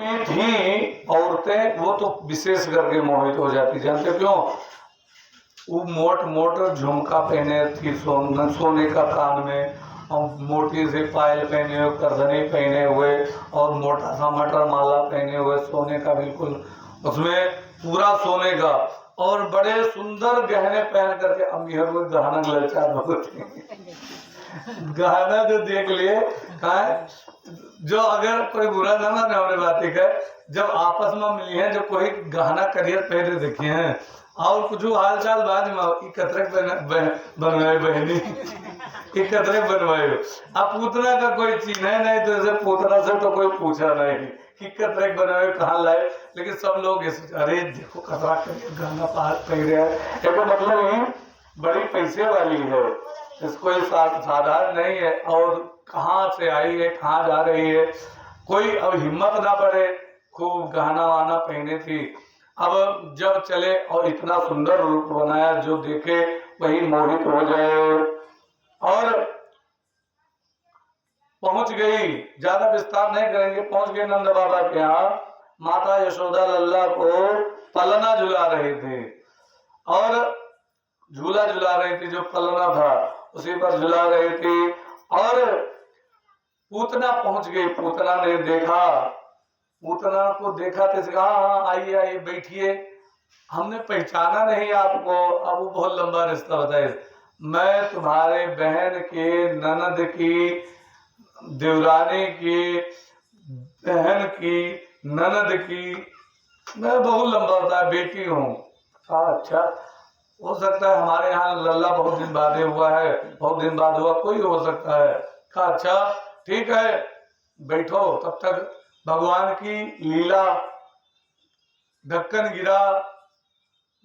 में थी औरतें, वो तो विशेष करके मोहित हो जाती। जानते क्यों? वो मोट झुमका पहने थी, सोने का कान में, और मोटी सी पायल पहने हुए, करधनी पहने हुए, और मोटा सा मटर माला पहने हुए सोने का, बिल्कुल उसमें पूरा सोने का, और बड़े सुंदर गहने पहन करके। अमीर वो गहना ललचा गहना जो देख लिए कहा, जो अगर कोई बुरा ना माने हमारे बात का, जब आपस में मिली है, जो कोई गहना करियर पहले देखे हैं और कुछ हाल चाल बाद में कतरे बनवाए बहनी कतरे बनवाए। अब पूतना का कोई चीज है नहीं, तो ऐसे पूतना से तो कोई पूछा नहीं कि कतरे बनवाए कहाँ लाए, लेकिन सब लोग अरे देखो कतरा करियर गहना पहन रहा है, तो मतलब ही बड़ी पैसे वाली है, इसको साधारण नहीं है। और कहाँ से आई है, कहाँ जा रही है, कोई अब हिम्मत ना पड़े, खूब गहना वाना पहने थी। अब जब चले और इतना सुंदर रूप बनाया, जो देखे वही मोहित हो जाए। और पहुंच गई, ज्यादा विस्तार नहीं करेंगे, पहुंच गए नंद बाबा के यहाँ। माता यशोदा लल्ला को पलना झुला रहे थे, और झूला झुला रही थी, जो पलना था उसी पर झुला रही थी। और पूतना पहुंच गई, पूतना ने देखा, पूतना को देखा तो कहा हाँ आइए आइए बैठिए, हमने पहचाना नहीं आपको। अब वो बहुत लंबा रिश्ता बताए, मैं तुम्हारे बहन के ननद की, देवरानी की बहन की ननद की, मैं बहुत लंबा होता है, बेटी हूँ। अच्छा, हो सकता है हमारे यहाँ लल्ला बहुत दिन बाद हुआ है, बहुत दिन बाद हुआ, कोई हो सकता है। कहा अच्छा ठीक है बैठो, तब तक भगवान की लीला। ढक्कन गिरा,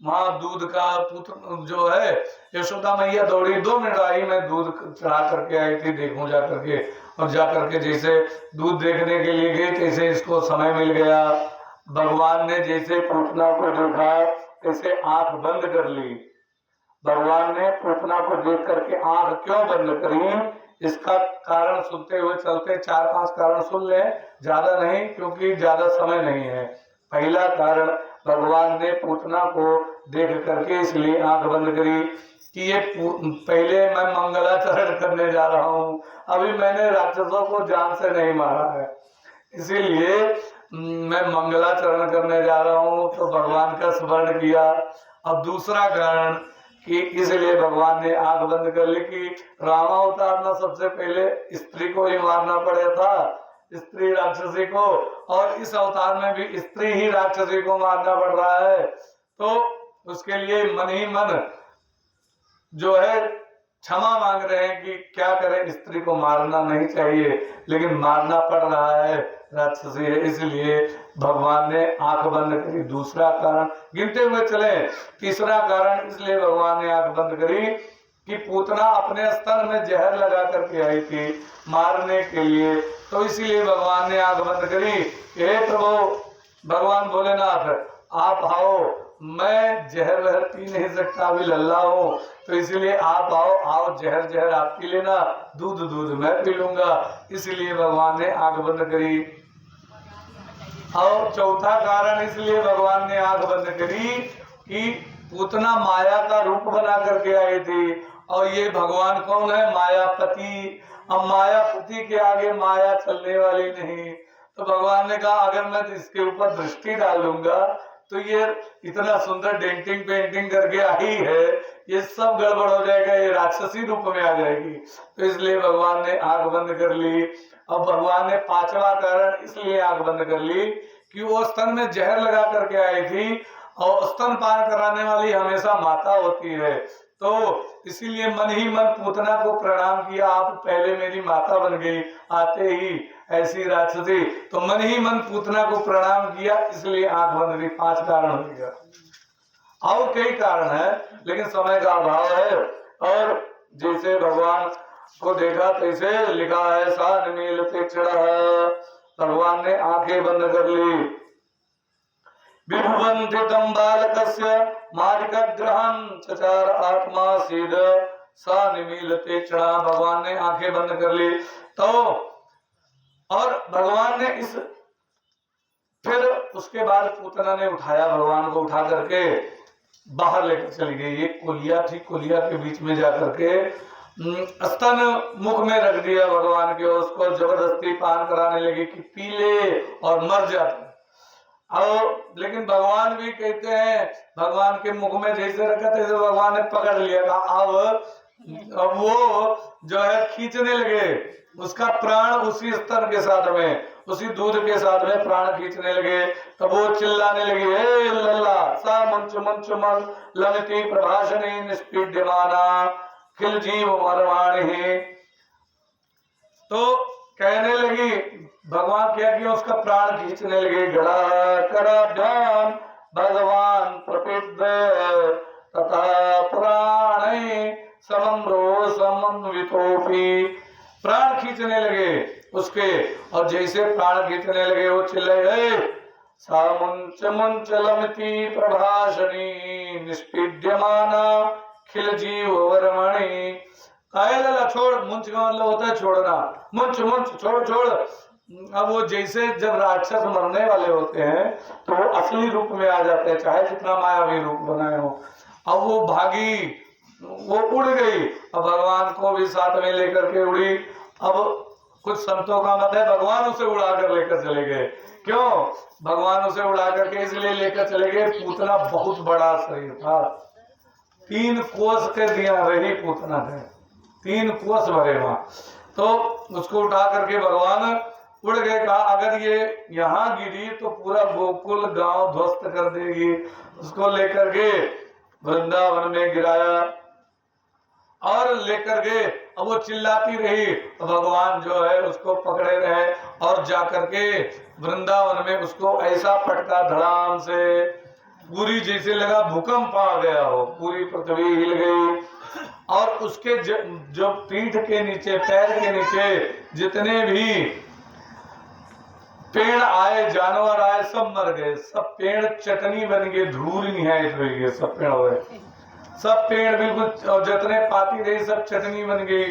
माँ दूध का पुत्र जो है यशोदा मैया दौड़ी, 2 मिनट आई, मैं दूध चढ़ा करके आई थी, देखूं जा करके। और जा करके जैसे दूध देखने के लिए गई, तैसे इसको समय मिल गया। भगवान ने जैसे पूतना को देखा, तैसे आंख बंद कर ली। भगवान ने पूतना को देख करके आंख क्यों बंद करी, इसका कारण सुनते हुए चलते, 4-5 कारण सुन ले, ज्यादा नहीं, क्योंकि ज्यादा समय नहीं है। पहला कारण, भगवान ने पूतना को देख करके इसलिए आंख बंद करी कि ये पहले मैं मंगलाचरण करने जा रहा हूँ, अभी मैंने राक्षसों को जान से नहीं मारा है, इसीलिए मैं मंगलाचरण करने जा रहा हूँ, तो भगवान का स्मरण किया। अब दूसरा कारण कि इसलिए भगवान ने आंख बंद कर ली कि रामावतार में सबसे पहले स्त्री को ही मारना पड़ा था, स्त्री राक्षसी को, और इस अवतार में भी स्त्री ही राक्षसी को मारना पड़ रहा है। तो उसके लिए मन ही मन जो है क्षमा मांग रहे हैं कि क्या करें, स्त्री को मारना नहीं चाहिए, लेकिन मारना पड़ रहा है, राक्षसी है, इसलिए भगवान ने आंख बंद करी। दूसरा कारण गिनते हुए चले, तीसरा कारण इसलिए भगवान ने आंख बंद करी कि पूतना अपने स्तन में जहर लगा करके आई थी मारने के लिए, तो इसीलिए भगवान ने आंख बंद करी। हे प्रभु भगवान भोलेनाथ, आप आओ, मैं जहर वहर पी नहीं सकता, अभी लल्ला हूँ, तो इसीलिए आप आओ, जहर आप पी लेना, दूध मैं पी लूंगा, इसलिए भगवान ने आंख बंद करी। और चौथा कारण इसलिए भगवान ने आंख बंद करी कि पूतना माया का रूप बना करके आई थी, और ये भगवान कौन है, मायापति। अब मायापति के आगे माया चलने वाली नहीं, तो भगवान ने कहा अगर मैं इसके ऊपर दृष्टि डालूंगा तो ये इतना सुंदर डेंटिंग पेंटिंग करके आई है, ये सब गड़बड़ हो जाएगा, ये राक्षसी रूप में आ जाएगी, तो इसलिए भगवान ने आंख बंद कर ली। अब भगवान ने पांचवा कारण इसलिए आंख बंद कर ली कि वो स्तन में जहर लगा करके आई थी, और स्तन पान कराने वाली हमेशा माता होती है, तो इसीलिए मन ही मन पूतना को प्रणाम किया, आप पहले मेरी माता बन गई आते ही ऐसी राक्षसी, तो मन ही मन पूतना को प्रणाम किया, इसलिए आंख बंद की। 5 कारण हो गया, और कई कारण है, लेकिन समय का अभाव है। और जैसे भगवान को देखा तैसे लिखा है, सा नील तीक्ष्ण, भगवान ने आंखें बंद कर ली। विभुवन्तितं बालकस्य मारिकग्रहं चचार आत्मा सीद, सा निमील तीक्ष्ण, भगवान ने आंखें बंद कर ली। तो और भगवान ने इस उसके बाद पूतना ने उठाया, भगवान को उठा करके बाहर लेकर चली गई। एक कोलिया थी, कोलिया के बीच में जाकर के स्तन मुख में रख दिया भगवान के, उसको जबरदस्ती पान कराने लगी कि पी ले और मर जाते। और लेकिन भगवान भी कहते हैं, भगवान के मुख में जैसे रखा था भगवान ने पकड़ लिया, कहा अब वो जो है खींचने लगे उसका प्राण, उसी स्तन के साथ में, उसी दूध के साथ में प्राण खींचने लगे। तब वो चिल्लाने लगी, हे लल्ला सा मंच मंच मन लमती प्रभाषणी निष्पीड्यमाना खिल जीव मरवाणी। तो कहने लगी, भगवान क्या किया, उसका प्राण खींचने लगे। गड़ा कराभ्याम भगवान प्रपिद तथा प्राणे समम्रो समन्वितोपि। प्राण खींचने लगे उसके, और जैसे प्राण खींचने लगे वो चिल्लाए, सा मुंच मुंच लमती प्रभाषणी निष्पीड्यमाना खिल जीव वर्मणि। छोड़, मुंच का मतलब होता है छोड़ना, मुंच मुंच छोड़ छोड़। अब वो जैसे जब राक्षस मरने वाले होते हैं तो वो असली रूप में आ जाते हैं, चाहे जितना मायावी रूप बनाए हो। अब वो भागी, वो उड़ गई, अब भगवान को भी साथ में लेकर के उड़ी। अब कुछ संतों का मत है भगवान उसे उड़ा कर लेकर चले गए। क्यों भगवान उसे उड़ा करके इसलिए लेकर चले गए, पूतना बहुत बड़ा शरीर था, 3 कोस के दिया रही पूतना थे, 3 कोस भरे वहां। तो उसको उठा करके भगवान उड़ गए। कहा अगर ये यहाँ गिरी तो पूरा गोकुल गांव ध्वस्त कर देगी। उसको लेकर के वृंदावन में गिराया और लेकर गए। अब वो चिल्लाती रही तो भगवान जो है उसको पकड़े रहे और जाकर के वृंदावन में उसको ऐसा पटका धड़ाम से, पूरी जैसे लगा भूकंप आ गया हो, पूरी पृथ्वी हिल गई। और उसके जो पीठ के नीचे, पैर के नीचे जितने भी पेड़ आए, जानवर आए, सब मर गए। सब पेड़ चटनी बन गए, धूल निहायत हो गए, सब पेड़ हुए, सब पेड़ बिल्कुल, और जितने पाती रही सब चटनी बन गई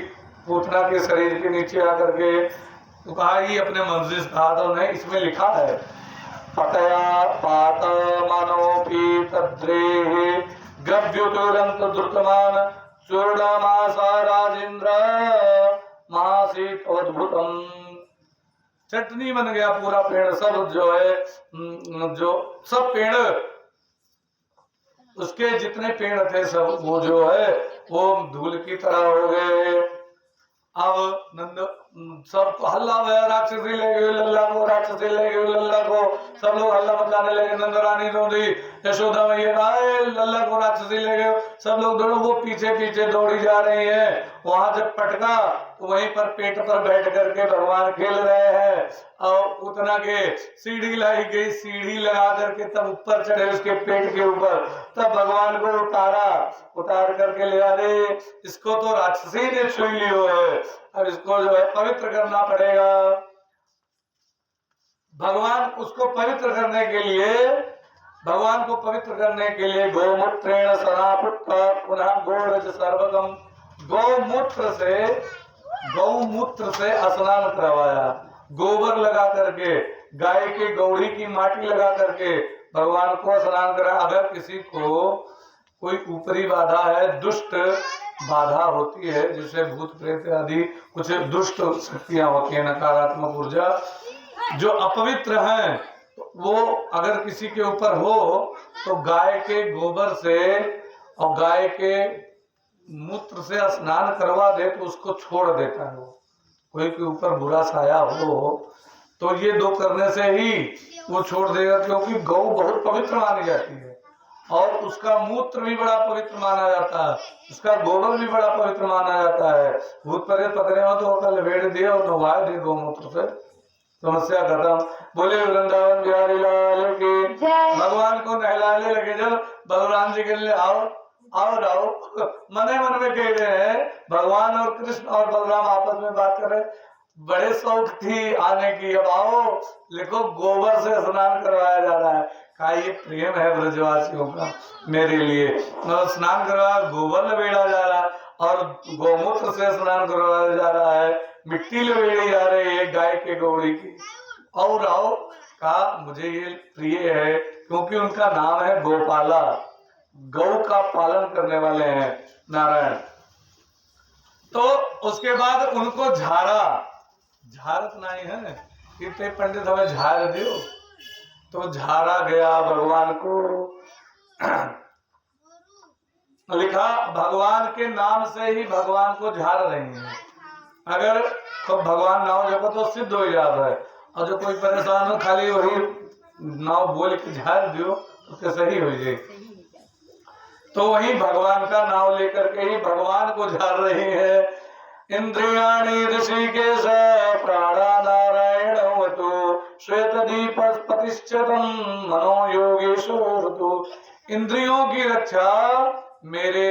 पूतना के शरीर के नीचे आकर के। तो कहा ये अपने मंजिल कहा तो नहीं, इसमें लिखा है पतया पात मानोपी तद्रेहि गव्युतुरंत द्रुतमान चूर्णमासा राजेंद्र मासिक अद्भुतम। चटनी बन गया पूरा पेड़, सब जो है जो सब पेड़, उसके जितने पेड़ थे सब वो जो है वो धूल की तरह हो गए। अब नंद सबको हल्ला हुआ, राक्षसी ले गई लल्ला को, राक्षसी ले गई लल्ला को। सब लोग हल्ला मचाने लगे, नंद रानी रोंदी, यशोदा मैया लल्ला को राक्षसी ले गए। सब लोग दौड़ो, वो पीछे पीछे दौड़ी जा रही है। वहां जब पटका तो वहीं पर पेट पर बैठ करके भगवान खेल रहे हैं। और उतना के सीढ़ी लाई गई, सीढ़ी लगा करके तब ऊपर चढ़े उसके पेट के ऊपर। तब भगवान को उतारा, उतार करके ले आ रहे, इसको तो राक्षसी ने छू लियो है, अब इसको जो है पवित्र करना पड़ेगा। भगवान उसको पवित्र करने के लिए, भगवान को पवित्र करने के लिए गोमूत्रेण सनापुत्ता पुनः गोरज सर्वगम, गौमूत्र से स्नान करवाया, गोबर लगा करके, गाय के गौड़ी की माटी लगा करके भगवान को स्नान कराया। अगर किसी को कोई ऊपरी बाधा है, दुष्ट बाधा होती है, जैसे भूत प्रेत आदि कुछ दुष्ट शक्तियां होती है, नकारात्मक ऊर्जा जो अपवित्र हैं, तो वो अगर किसी के ऊपर हो तो गाय के गोबर से और गाय के मूत्र से स्नान करवा दे तो उसको छोड़ देता है। वो कोई के ऊपर बुरा साया हो तो ये 2 करने से ही वो छोड़ देगा, क्योंकि गौ बहुत पवित्र मानी जाती है और उसका मूत्र भी बड़ा पवित्र माना जाता है, उसका गोबर भी बड़ा पवित्र माना जाता है। भूत प्रेत पकड़े हो तो कल लपेट दिए और नहवा दिए गौमूत्र से, समस्या खत्म। बोले वृंदावन बिहारी लाल की। भगवान को नहलाने लगे जब बलराम जी के लिए, आओ आओ आओ, मने मन में कह रहे हैं। भगवान और कृष्ण और बलराम आपस में बात कर रहे, बड़े शौक थी आने की, अब आओ लिखो गोबर से स्नान करवाया जा रहा है। कहा ये प्रेम है ब्रजवासियों का मेरे लिए, स्नान करवाया, गोबर लपेटा जा रहा है और गौमूत्र से स्नान करवाया जा रहा है, मिट्टी लपेटी जा रही है गाय के गौड़ी की। और आओ कहा मुझे ये प्रिय है क्योंकि उनका नाम है गोपाला, गौ का पालन करने वाले हैं नारायण। तो उसके बाद उनको झारा, झारत नहीं है कितने पंडित हमें झार दियो, तो झारा गया भगवान को। लिखा भगवान के नाम से ही भगवान को झार रही है। अगर तो भगवान नाम जपो तो सिद्ध हो जाता है, और जो कोई परेशान हो खाली वही नाम बोल के झाड़ दियो तो सही हो जाए। तो वही भगवान का नाम लेकर के ही भगवान को झाड़ रही है। इंद्रियाणि ऋषिकेश प्राणा नारायण वतु श्वेत दीप प्रतिष्ठितम मनो योगेश्वर तु। इंद्रियों की रक्षा मेरे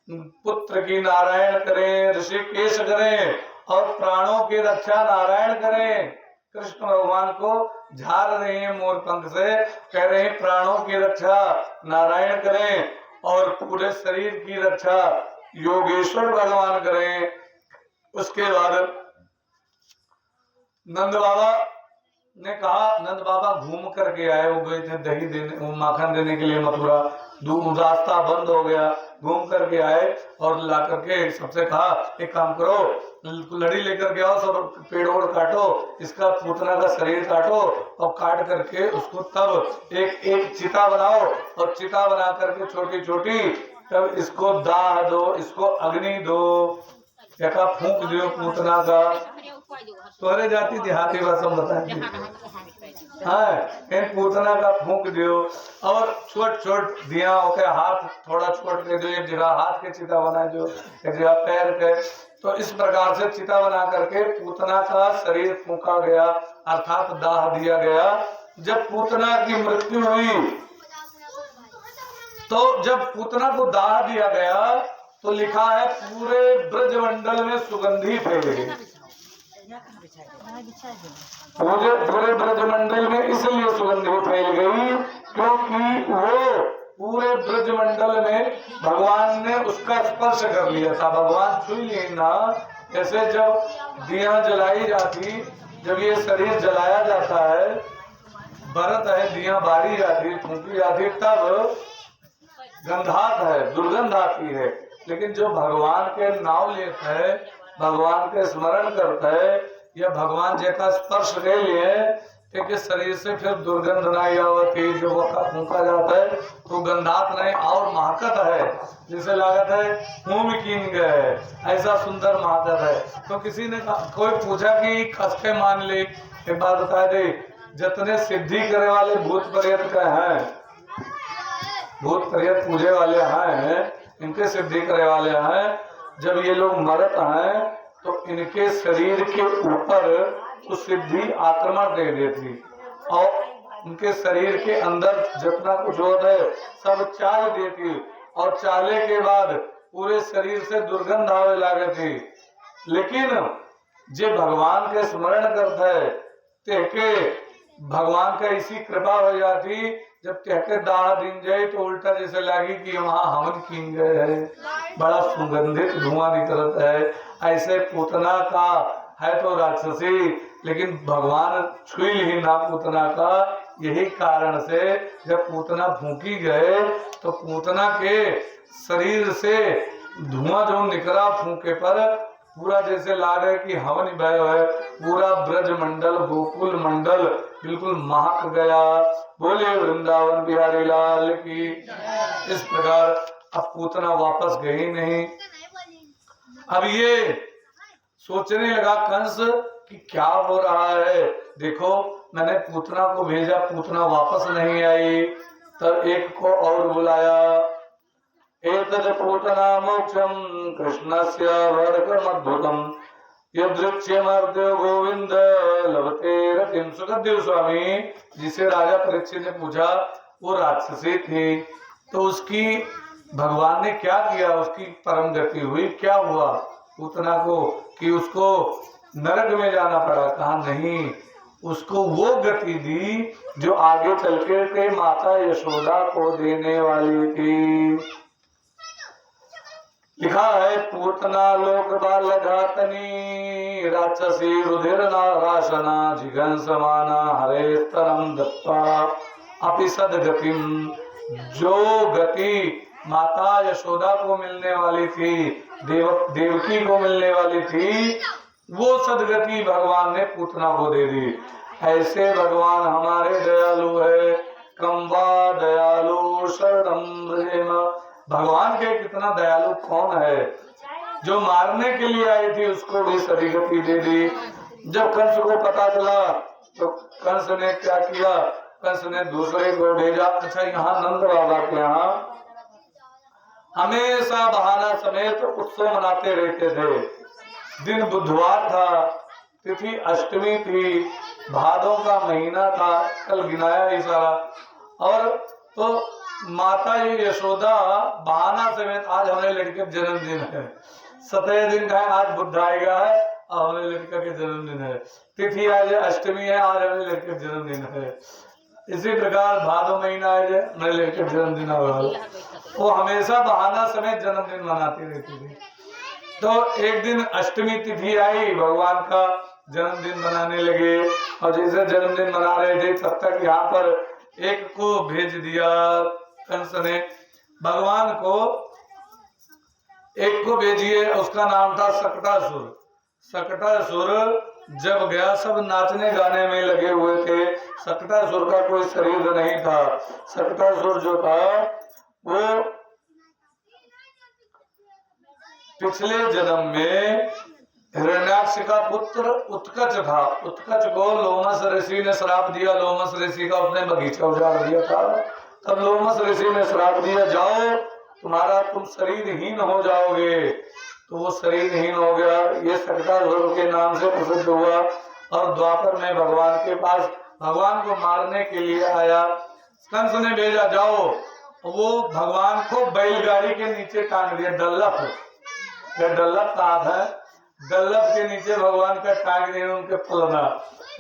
पुत्र की नारायण करें, ऋषिकेश करें, और प्राणों की रक्षा नारायण करें। कृष्ण भगवान को झाड़ रहे हैं मोर पंख से, कह रहे हैं प्राणों की रक्षा नारायण करें और पूरे शरीर की रक्षा योगेश्वर भगवान करें। उसके बाद नंद बाबा ने कहा, नंद बाबा घूम करके आए, वो गए थे दही देने, वो माखन देने के लिए मथुरा, दूर रास्ता बंद हो गया, घूम करके आए और ला करके सबसे कहा एक काम करो, लड़ी लेकर के आओ, सब पेड़ ओड़ काटो, इसका पूतना का शरीर काटो और काट करके उसको तब एक एक चिता बनाओ, और चिता बना करके छोटी छोटी तब इसको दाह दो, इसको अग्नि दो, या का फूंक दो पूतना का। तोरे जाति देहाती भाषा बताएंगे, हाँ इन पूतना का फूंक दियो, और छोट छोट दिया के हाथ थोड़ा छोट के दो, एक जगह हाथ के चिता बना दो, एक जगह पैर के। तो इस प्रकार से चिता बना करके पूतना का शरीर फूंका गया, अर्थात दाह दिया गया। जब पूतना की मृत्यु हुई, तो जब पूतना को दाह दिया गया तो लिखा है पूरे ब्रजमंडल में सुगंधी फैल गई। पूरे ब्रजमंडल में इसलिए सुगंधी फैल गई क्योंकि वो पूरे ब्रजमंडल में भगवान ने उसका स्पर्श कर लिया था, भगवान छू लिए ना। जैसे जब दिया जलाई जाती, जब ये शरीर जलाया जाता है, बरत है, दिया बारी जाती, फूंकी जाती, तब गंधात है, दुर्गंध आती है। लेकिन जो भगवान के नाम लेता है, भगवान के स्मरण करता है, या भगवान जी का स्पर्श ले लिए, ठीक है, शरीर से फिर दुर्गंध नहीं आवती। जो वका फूंका जाता है तो गंधात नहीं और महकत है, जिसे लागत है होम किंग है, ऐसा सुंदर महकत है। तो किसी ने कोई पूछा कि कसके मान ले, एक बात बता दे, जितने सिद्धि करे वाले भूत प्रेत का है, भूत प्रेत पूजे वाले हैं, इनके सिद्धि करे वाले हैं, जब ये लोग मरत हैं तो इनके शरीर के ऊपर उस सिद्धि आक्रमण दे देती, और उनके शरीर के अंदर जितना कुछ होता है सब चाल देती, और चाले के बाद पूरे शरीर से दुर्गंध आवे लागे थी। लेकिन जे भगवान के स्मरण करता है, तेके भगवान का इसी कृपा हो जाती, जब तेके दाह दिन जाए तो उल्टा जैसे लगी कि वहाँ हवन किंग है, बड़ा सुगंधित धुआं निकलता है। ऐसे पूतना का है तो राक्षसी, लेकिन भगवान छुई ही ना पूतना का। यही कारण से जब पूतना फूंकी गए तो पूतना के शरीर से धुआं जो निकला फूंके पर, पूरा जैसे लागे कि हवन भय है, पूरा ब्रज मंडल गोकुल मंडल बिल्कुल महक गया। बोले वृंदावन बिहारी लाल की। इस प्रकार अब पूतना वापस गई नहीं। अब ये सोचने लगा कंस कि क्या हो रहा है, देखो मैंने पूतना को भेजा, पूतना वापस नहीं आई। तब एक को और बुलाया, एतद पूतना मोक्षम कृष्णस्य वर्गमद्भुतम यदृच्छ्यमर्त्यो गोविंद लभते रतिम। सुखदेव स्वामी जिसे राजा परीक्षित ने पूछा, वो राक्षसी थी, तो उसकी भगवान ने क्या किया, उसकी परम गति हुई, क्या हुआ पूतना को कि उसको नरक में जाना पड़ा। कहा नहीं, उसको वो गति दी जो आगे चल के माता यशोदा को देने वाली थी। लिखा है पूतना लोक बाल घातनी राक्षसी रुधिर नाराशना जिघन समाना हरे तरम दत्ता अपि सदगतिम। जो गति माता यशोदा को मिलने वाली थी, देवकी को मिलने वाली थी, वो सदगति भगवान ने पूतना को दे दी। ऐसे भगवान हमारे दयालु है। कम्बा दयालु शरणम ब्रजेम। भगवान के कितना दयालु कौन है। जो मारने के लिए आई थी उसको भी सदगति दे दी। जब कंस को पता चला तो कंस ने क्या किया, कंस ने दूसरे को भेजा। अच्छा, यहाँ नंद बाबा के यहाँ हमेशा बहाना समेत उत्सव मनाते रहते थे। दिन बुधवार था, तिथि अष्टमी थी, भादों का महीना था, कल गिनाया ही सारा। और तो माता यशोदा बहाना समेत आज हमारे लड़के का जन्मदिन है, 17 दिन का है, आज बुध आएगा है और हमारे लड़का का जन्मदिन है। तिथि आज अष्टमी है, आज हमारे लड़के का जन्मदिन है। इसी प्रकार भादो महीना है हमारे लड़के का जन्मदिन होगा। वो हमेशा बहाना समेत जन्मदिन मनाती रहती थी। तो एक दिन अष्टमी तिथि आई, भगवान का जन्मदिन मनाने लगे। और जैसे जन्मदिन मना रहे थे तब तक यहाँ पर एक को भेज दिया कंस ने, भगवान को एक को भेजिए। उसका नाम था सकटासुर। सकटासुर जब गया, सब नाचने गाने में लगे हुए थे। सकटासुर का कोई शरीर नहीं था। सकटासुर जो था वो पिछले जन्म में हिरण्याक्ष का पुत्र उत्कच था। उत्कच को लोमस ऋषि ने श्राप दिया। लोमस ऋषि का उसने बगीचा उजाड़ दिया था। तब लोमस ऋषि ने श्राप दिया, जाओ तुम्हारा तुम शरीरहीन हो जाओगे। तो वो शरीरहीन हो गया। ये सकटासुर के नाम से प्रसिद्ध हुआ। और द्वापर में भगवान के पास भगवान को मारने के लिए आया। कंस ने भेजा, जाओ। वो भगवान को बैलगाड़ी के नीचे टांग दिया। डल्लफ, डल्लफ कहा था, डल्लफ के नीचे भगवान का टांग दिया उनके पलना।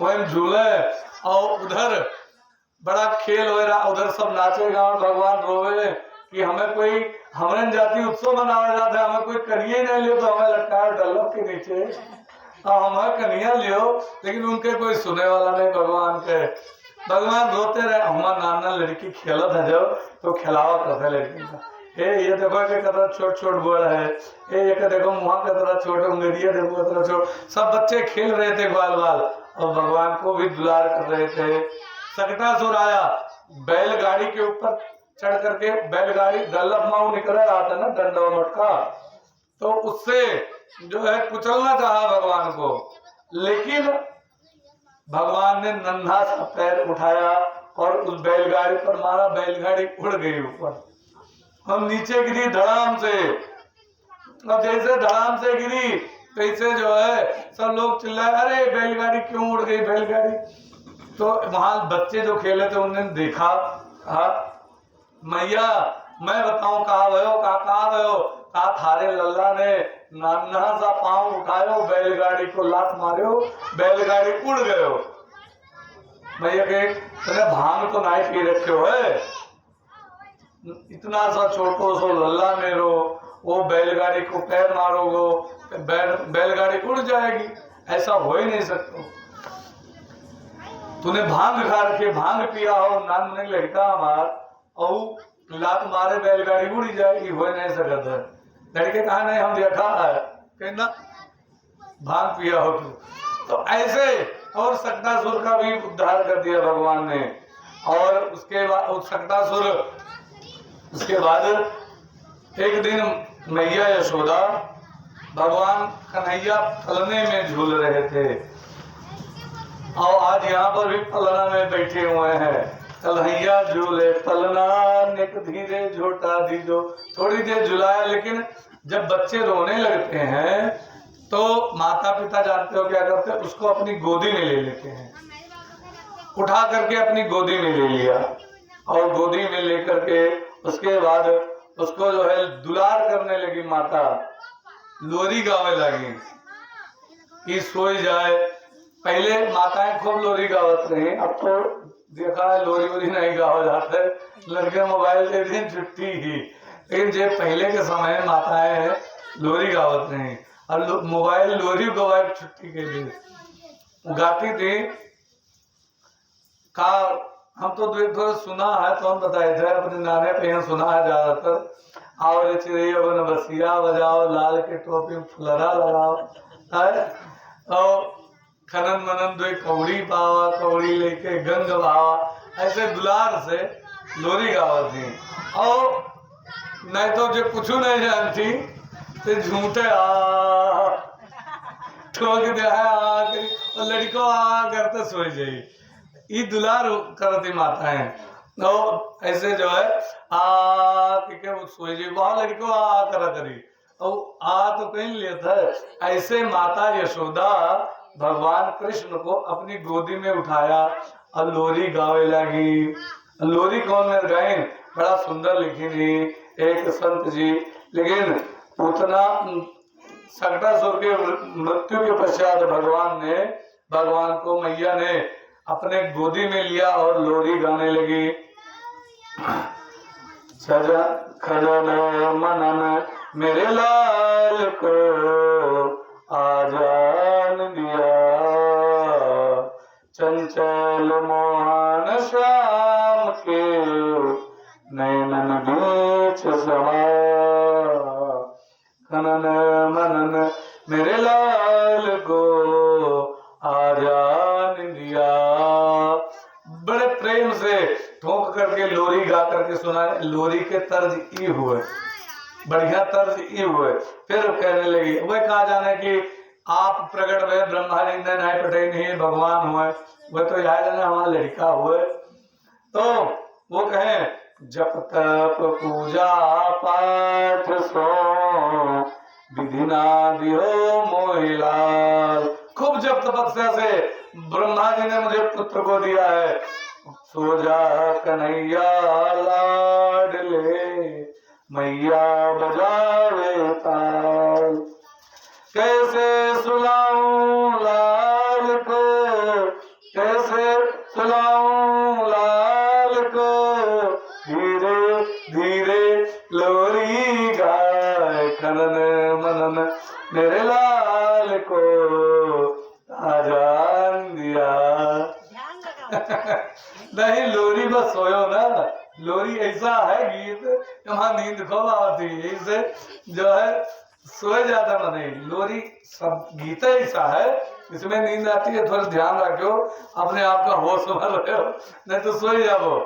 वहीं झूले और उधर बड़ा खेल हो रहा, उधर सब नाचेगा और भगवान रोवे कि हमें कोई हमरन जाति उत्सव मनाया जाता है, हमें कोई कन्या नहीं लियो तो हमें लटकाया डल्लफ के नीचे और हमें कन्या लियो। लेकिन उनके कोई सुने वाला नहीं भगवान के। भगवान रोते रहे। हमारा नाना लड़की खेलत है जब तो खिलावा करते लड़की का। ये देखो कि कतरा छोट छोट बोल है, ये देखो मुँह कतरा छोट, उंगलियां देखो कतरा छोट। सब बच्चे खेल रहे थे बाल बाल और भगवान को भी दुलार कर रहे थे। सकटासुर आया, बैलगाड़ी के ऊपर चढ़ करके, बैलगाड़ी डल्लफ माऊ निकल रहा था ना, डंडा मटका, तो उससे जो है कुचलना चाहा भगवान को। लेकिन भगवान ने नन्हा सा पैर उठाया और उस बैलगाड़ी पर मारा। बैलगाड़ी उड़ गई ऊपर, हम नीचे गिरी धड़ाम से। और जैसे धड़ाम से गिरी तैसे जो है सब लोग चिल्लाए, अरे बैलगाड़ी क्यों उड़ गई बैलगाड़ी। तो वहां बच्चे जो खेले थे उन्होंने देखा, मैया मैं बताऊं कहा भयो, कहा भयो, कहा थारे लल्ला ने नन्हा सा पांव उठायो, बैलगाड़ी को लात मारो, बैलगाड़ी उड़ गयो। मैया के तने भांग तो नहीं पी रखे हो है, इतना सा छोटो सो लल्ला मेरो, वो बैलगाड़ी को पैर मारोगो बैलगाड़ी उड़ जाएगी, ऐसा हो ही नहीं सकता। तूने भांग खा रखे, भांग पिया हो, नान नहीं लड़का हमार और लात मारे बैलगाड़ी उड़ी जाएगी, हो नहीं सकता है। लड़के कहा नहीं हम देखा है, कहना भांग पिया हो तू। तो ऐसे और सकटासुर का भी उद्धार कर दिया भगवान ने। और उसके बाद सकटासुर, उसके बाद एक दिन मैया यशोदा भगवान कन्हैया फलने में झूल रहे थे और आज यहाँ पर भी फलना में बैठे हुए हैं। कन्हैया झूले फलना निक धीरे झोटा दीजो। थोड़ी देर झुलाया, लेकिन जब बच्चे रोने लगते हैं तो माता पिता जानते हो क्या करते हैं, उसको अपनी गोदी में ले लेते हैं। उठा करके अपनी गोदी में ले लिया और गोदी में लेकर के उसके बाद उसको जो है दुलार करने लगी माता, लोरी गावे लगी कि सोई जाए। पहले माताएं खूब लोरी गावत रही, अब तो देखा है लोरी वोरी नहीं गावा जाता है, लड़के मोबाइल दे दिन छुट्टी ही। लेकिन जो पहले के समय माताएं लोरी गावत नहीं। और मोबाइल लोरी गवाए छुट्टी के लिए गाती थी का। हम तो थोड़ा सुना है तो हम बताए थे अपने नाने पे यहाँ सुना है ज्यादातर। और चिड़िया बन बसिया बजाओ, लाल के टोपी में फुलरा लगाओ है। और खनन मनन दो कौड़ी पावा, कौड़ी लेके गंग बहावा, ऐसे दुलार से लोरी गावत थी। और नहीं तो जो कुछ नहीं जानती तो झूठे आ ठोक दे और लड़को आ करते सोई जाई। ई दुलार करती माता है। तो ऐसे जो है आ के वो सोई जाई, वहां लड़को आ करा करी और आ तो कहीं लेता है। ऐसे माता यशोदा भगवान कृष्ण को अपनी गोदी में उठाया और लोरी गावे लगी। लोरी कौन में गाय बड़ा सुंदर लिखी थी एक संत जी। लेकिन उतना सकटासुर के मृत्यु के पश्चात भगवान को मैया ने अपने गोदी में लिया और लोरी गाने लगी। सजा खनन मनन मेरे लाल को आजान दिया, चंचल मोहन श्याम के नैनन बीच समा। खनन मनन मेरे लाल को आजान दिया। बड़े प्रेम से ठोक करके लोरी गा करके सुना। लोरी के तर्ज ई हुए, बढ़िया तर्ज ई हुए। फिर कहने लगी वह कहा जाने कि आप प्रकट हुए ब्रह्मा जी ने नहीं पटे नहीं भगवान हुए, वह तो याद है हमारा लड़का हुए। तो वो कहे जप तप पूजा पाठ सो विधि ना दियो मोहिलाल। खूब जप तपस्या से ब्रह्मा जी ने मुझे पुत्र को दिया है। सो जा कन्हैया लाडले मैया बजावे ताल। कैसे सुलाऊं लाल को, कैसे सुलाऊं लाल को, धीरे धीरे लोरी गाए खनन मनन मेरे लाल को आजान दिया। नहीं लोरी बस सोयो ना, लोरी ऐसा है गीत वहां नींद खूब आती है, इससे जो है सोए जाता ना। नहीं लोरी सब गीत ऐसा है इसमें नींद आती है, थोड़ा ध्यान रखो अपने आप का होश संभाल रहे हो नहीं तो सोई जाओ।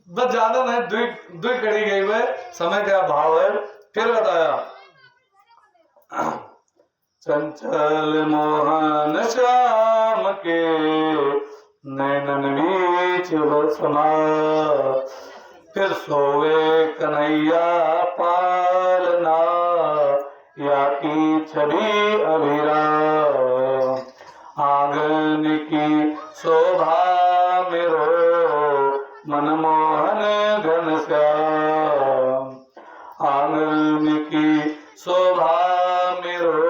बस ज्यादा नहीं, दुई कड़ी गई हुए समय का भाव है। फिर बताया चंचल मोहन श्याम के नैनन बीच समा। फिर सोवे कन्हैया पालना या की छवि अभिरा। आंगन की शोभा मेरो मनमोहन घनश्याम। आंगन की शोभा मेरो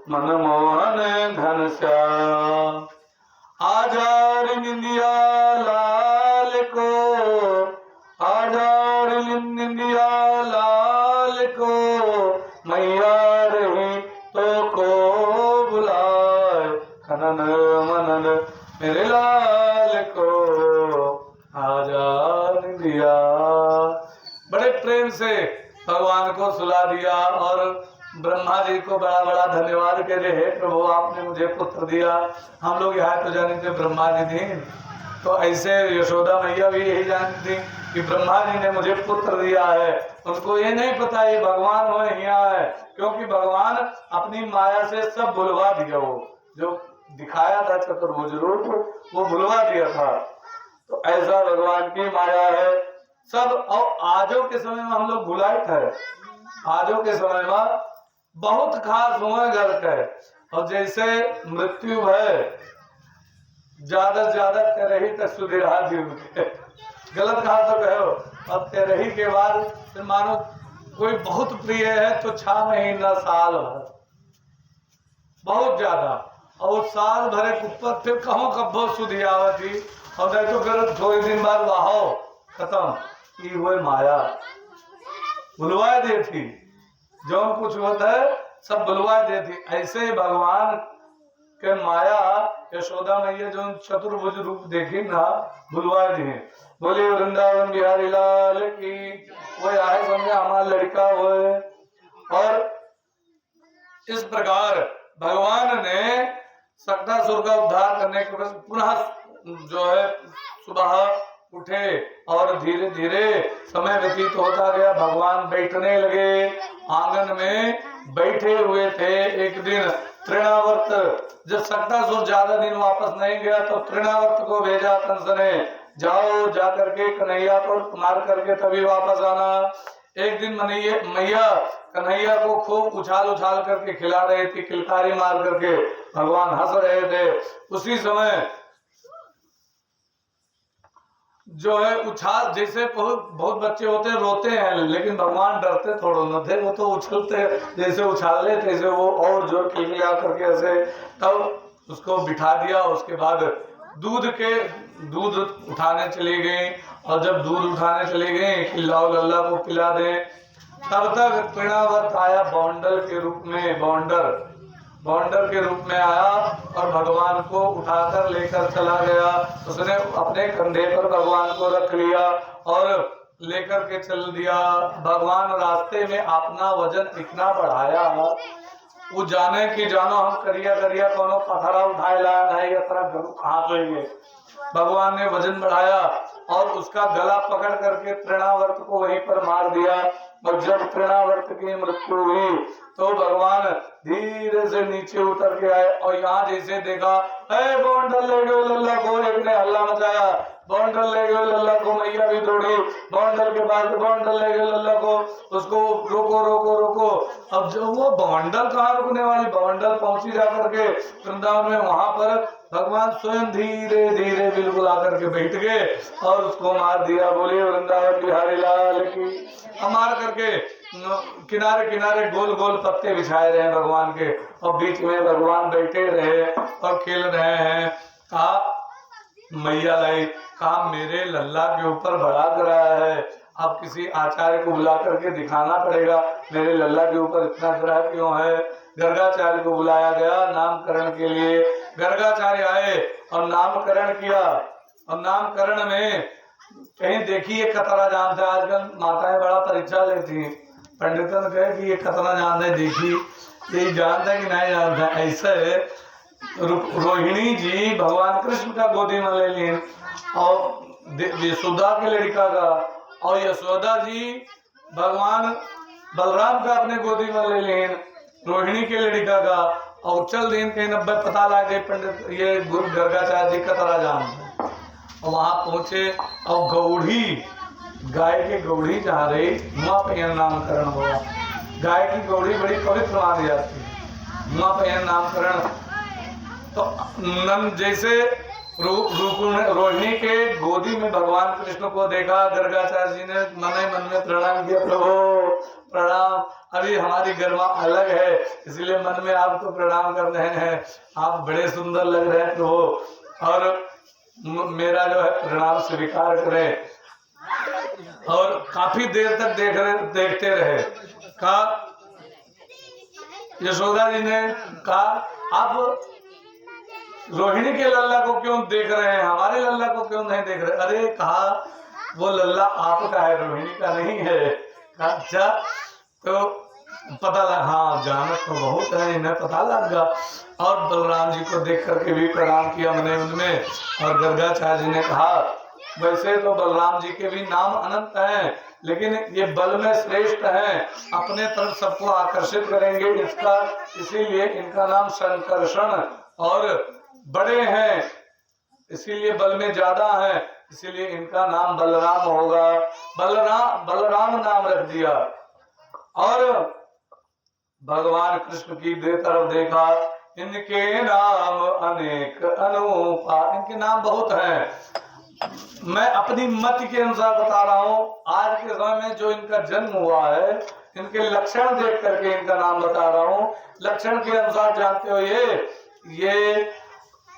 मनमोहन घनश्याम। आजार निंदिया लाल को, आजार निंदिया लाल को, मैया रही तो को बुलाए खनन मनन मेरे लाल को आजार दिया। बड़े प्रेम से भगवान को सुला दिया और ब्रह्मा जी को बड़ा बड़ा धन्यवाद कह रहे हे प्रभु आपने मुझे पुत्र दिया। हम लोग यहाँ तो जानते ब्रह्मा जी थी, तो ऐसे यशोदा मैया भी यही जानती थी कि ब्रह्मा जी ने मुझे पुत्र दिया है। उनको ये नहीं पता ये भगवान हो यहाँ है, क्योंकि भगवान अपनी माया से सब भुलवा दिया। वो जो दिखाया था चतुर्भुज रूप वो भुलवा दिया था। तो ऐसा भगवान की माया है सब। और आजो के समय में हम लोग भुलाए थे, आजो के समय में बहुत खास हुए घर के। और जैसे मृत्यु है ज्यादा से ज्यादा तेरही तक सुधीरा जी उनके, गलत कहा तो कहो। अब तेरही के बाद फिर मानो कोई बहुत प्रिय है तो 6 महीना साल भर बहुत ज्यादा, और साल भरे ऊपर फिर कहो कब्बो सुधियावती और नहीं तो फिर थोड़े दिन बाद वाहो खत्म। ये हुए माया भुलवा दी थी जो कुछ होता है सब बुलवा देती। ऐसे ही भगवान के माया यशोदा मैया जो चतुर्भुज रूप देखी ना बुलवा दिए। बोले वृंदावन बिहारी लाल की। वो आए समझे हमारा लड़का हो। और इस प्रकार भगवान ने सक्तासुर का उद्धार करने के बाद पुनः जो है सुबह उठे और धीरे धीरे समय व्यतीत होता गया। भगवान बैठने लगे। आंगन में बैठे हुए थे। एक दिन तृणावर्त, जब सक्तासुर ज्यादा दिन वापस नहीं गया तो तृणावर्त को भेजा कंस ने, जाओ जाकर के कन्हैया को मार करके तभी वापस आना। एक दिन मैया कन्हैया को खूब उछाल उछाल करके खिला रही थी, किलकारी मार करके भगवान हंस रहे थे। उसी समय जो है उछाल, जैसे बहुत बच्चे होते हैं रोते हैं, लेकिन भगवान डरते थोड़ा न थे। वो तो उछलते जैसे उछाल ले तैसे वो और जोर खिलखिला करके ऐसे। तब उसको बिठा दिया। उसके बाद दूध उठाने चली गई। और जब दूध उठाने चली गई कि लाओ लल्ला को पिला दे, तब तक तृणावर्त आया बौंडर के रूप में। बौंडर के रूप में आया और भगवान को उठाकर लेकर चला गया। उसने अपने कंधे पर भगवान को रख लिया और लेकर के चल दिया। भगवान रास्ते में अपना वजन इतना बढ़ाया, वो जाने की जानो हम करिया करिया कोनो पथरा उठाए ला नहीं कहाँ सोएंगे। भगवान ने वजन बढ़ाया और उसका गला पकड़ करके तृणावर्त को वहीं पर मार दिया। और जब तृणावर्त की मृत्यु हुई तो भगवान धीरे से नीचे उतर के आए और यहाँ जैसे देखा बौंडल ले गए लल्ला को, एक ने हल्ला मचाया। बौंडल ले गए लल्ला को, मैया भी दौड़ी। बौंडल के बाद बौंडल ले गए लल्ला को, उसको रोको रोको रोको। अब जब वो बौंडल कहाँ रुकने वाली, बौंडल पहुंची जाकर के वृंदावन में, वहां पर भगवान स्वयं धीरे धीरे बिल्कुल आकर के बैठ गए और उसको मार दिया। बोले वृंदावन बिहारी लाल की। मार करके किनारे किनारे गोल गोल पत्ते बिछाए रहे भगवान के और बीच में भगवान बैठे रहे और खेल रहे हैं। कहा मैया लाई, कहा मेरे लल्ला के ऊपर बड़ा ग्रह है, अब किसी आचार्य को बुला करके दिखाना पड़ेगा मेरे लल्ला के ऊपर इतना ग्रह क्यों है। गर्गाचार्य को बुलाया गया नामकरण के लिए। गर्गाचार्य आए और नामकरण किया। और नामकरण में कहीं देखिए कतरा जानते, आजकल माताएं बड़ा परीक्षा लेती हैं। पंडितन कहे कि ये कतरा जानते, देखी ये जानता है कि नहीं जानता। ऐसे रोहिणी जी भगवान कृष्ण का गोदी में ले ली और यशोदा के लड़का का, और यशोदा जी भगवान बलराम का अपने गोदी में ले ली रोहिणी के लड़का का। और चल दिन कहीं 90 पता लग गए पंडित ये गर्गाचार्य जी कतरा जानते। और वहां पहुंचे और गौड़ी, गाय की गौड़ी जहाँ रही वहां पे नामकरण हुआ। गाय की गौड़ी बड़ी पवित्र मानी जाती है, वहां पे नामकरण। तो नंद जैसे रोहिणी के गोदी में भगवान कृष्ण को देखा, गर्गाचार्य जी ने मन में प्रणाम किया, प्रभु प्रणाम, अभी हमारी गरिमा अलग है इसलिए मन में आपको प्रणाम कर रहे हैं, आप बड़े सुंदर लग रहे हैं प्रभु, और मेरा जो है प्रणाम स्वीकार करें। और काफी देर तक देखते रहे। कहा यशोदा जी ने कहा आप रोहिणी के लल्ला को क्यों देख रहे हैं, हमारे लल्ला को क्यों नहीं देख रहे। अरे कहा वो लल्ला आपका है, रोहिणी का नहीं है। कहा अच्छा, तो पता लगा, हाँ जानत तो बहुत है, इन्हें पता लग गया। और बलराम जी को देख करके भी प्रणाम किया मने उनमें। और गर्गाचार्य जी ने कहा वैसे तो बलराम जी के भी नाम अनंत हैं, लेकिन ये बल में श्रेष्ठ हैं, अपने तरफ सबको आकर्षित करेंगे इसका, इसीलिए इनका नाम संकर्षण, और बड़े हैं इसीलिए बल में ज्यादा है, इसीलिए इनका नाम बलराम होगा। बलराम नाम रख दिया। और भगवान कृष्ण की तरफ देखा, इनके नाम अनेक अनूपा, इनके नाम बहुत हैं। मैं अपनी मत के अनुसार बता रहा हूँ, आज के समय में जो इनका जन्म हुआ है इनके लक्षण देख करके इनका नाम बता रहा हूँ। लक्षण के अनुसार जानते हो ये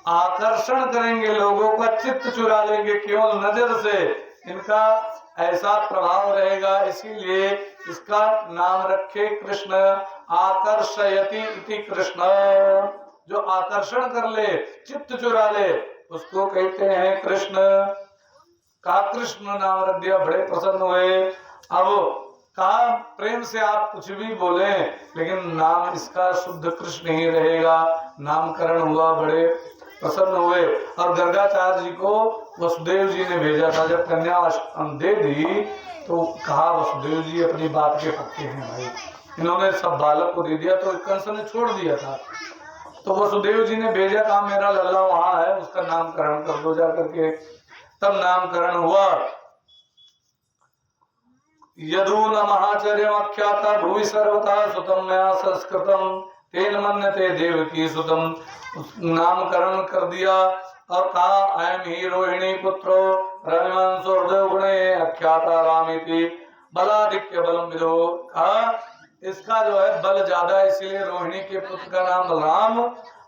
आकर्षण करेंगे, लोगों का चित्त चुरा लेंगे केवल नजर से। इनका ऐसा प्रभाव रहेगा, इसीलिए इसका नाम रखे कृष्ण। आकर्षयति इति कृष्ण, जो आकर्षण कर ले, चित्त चुरा ले, उसको कहते हैं कृष्ण। का कृष्ण नाम रख दिया, बड़े प्रसन्न हुए। अब कहा प्रेम से आप कुछ भी बोले, लेकिन नाम इसका शुद्ध कृष्ण ही रहेगा। नामकरण हुआ, बड़े प्रसन्न हुए। और गर्गाचार्य जी को वसुदेव जी ने भेजा था, जब कन्या दे दी तो कहा वसुदेव जी अपनी बात के पक्के हैं भाई, इन्होंने सब बालक को दे दिया, तो कंस ने छोड़ दिया था। तो वसुदेव जी ने भेजा, कहा मेरा लल्ला वहां है, उसका नामकरण कर दो जा करके। तब नामकरण हुआ। यदून महाचर्यमाख्याता भुवि सर्वथा सुतम मया संस्कृतम तेन मन्यते देवकी सुतम। नामकरण कर दिया और कहा अयम ही रोहिणी पुत्रो रविवंशो गुणे अख्याता रामिति बलाधिक्य बलम विदो। कहा इसका जो है बल ज्यादा, इसीलिए रोहिणी के पुत्र का नाम राम।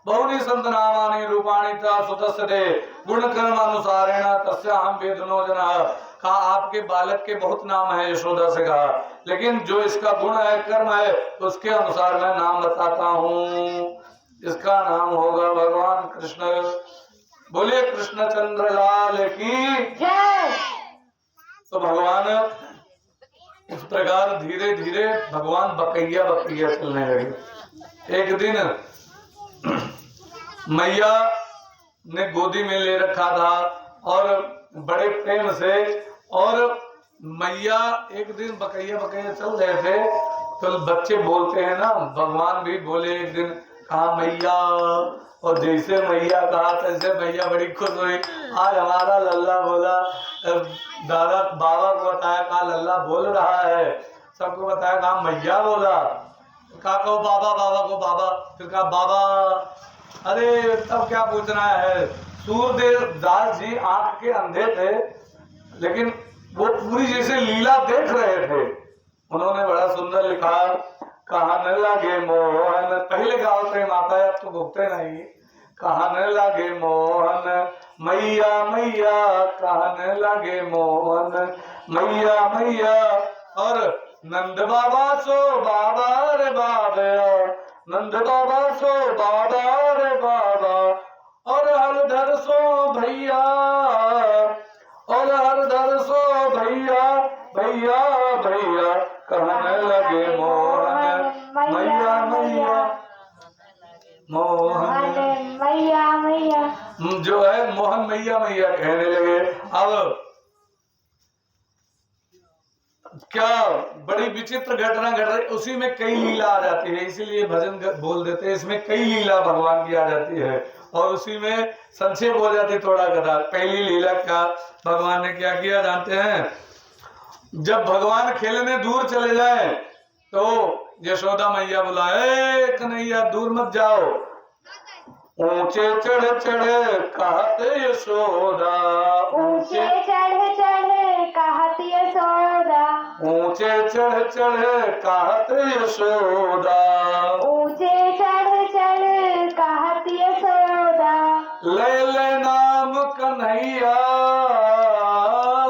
बहुनी संत नामानि रूपाणि च सुतस्य दे गुण कर्म अनुसारेण तस्य हम वेदनो जनः। कहा आपके बालक के बहुत नाम है, यशोदा से कहा, लेकिन जो इसका गुण है, कर्म है, उसके अनुसार मैं नाम बताता हूँ। इसका नाम होगा भगवान कृष्ण। बोलिए कृष्णचंद्र लाल की जय। तो भगवान इस प्रकार धीरे धीरे भगवान बकैया बकैया चलने लगे। एक दिन मैया ने गोदी में ले रखा था और बड़े प्रेम से, और मैया एक दिन बकैया बकैया चल रहे थे, तो बच्चे बोलते हैं ना, भगवान भी बोले एक दिन, कहा मैया, और जैसे मैया कहा तैसे मैया बड़ी खुश हुई। आज हमारा लल्ला बोला, दादा बाबा को बताया, कहा लल्ला बोल रहा है, सबको बताया, कहा मैया बोला, कहा कहो बाबा, बाबा को बाबा, फिर कहा बाबा। अरे तब क्या पूछना है, सूरदेव दास जी आंख के अंधे थे, लेकिन वो पूरी जैसे लीला देख रहे थे। उन्होंने बड़ा सुंदर लिखा, कहने लगे मोहन, पहले गाँव थे माता, अब तो भुगते नहीं। कहने लगे मोहन मैया मैया, कहने लगे मोहन मैया मैया, और नंद बाबा सो बाबा रे बाबा, नंद बाबा सो बाबा रे बाबा, और हरधर सो भैया, और हरधर सो भैया भैया भैया, कहने लगे मोहन मैया मैया, मोहन मैया मैया, जो है मोहन मैया मैया कहने लगे। अब क्या बड़ी विचित्र घटना घट रही, उसी में कई लीला आ जाती है, इसीलिए भजन बोल देते हैं, इसमें कई लीला भगवान की आ जाती है, और उसी में संक्षेप हो जाती थोड़ा कथा। पहली लीला का भगवान ने क्या किया जानते हैं, जब भगवान खेलने दूर चले जाए तो यशोदा मैया बुलाए, कन्हैया दूर मत जाओ। ऊंचे चढ़ चढ़ कहते यशोदा, ऊंचे चढ़ चढ़ कहते यशोदा, ऊंचे चढ़ चढ़ कहते यशोदा, ऊंचे चढ़ चढ़ कहते यशोदा, ले ले नाम कन्हैया,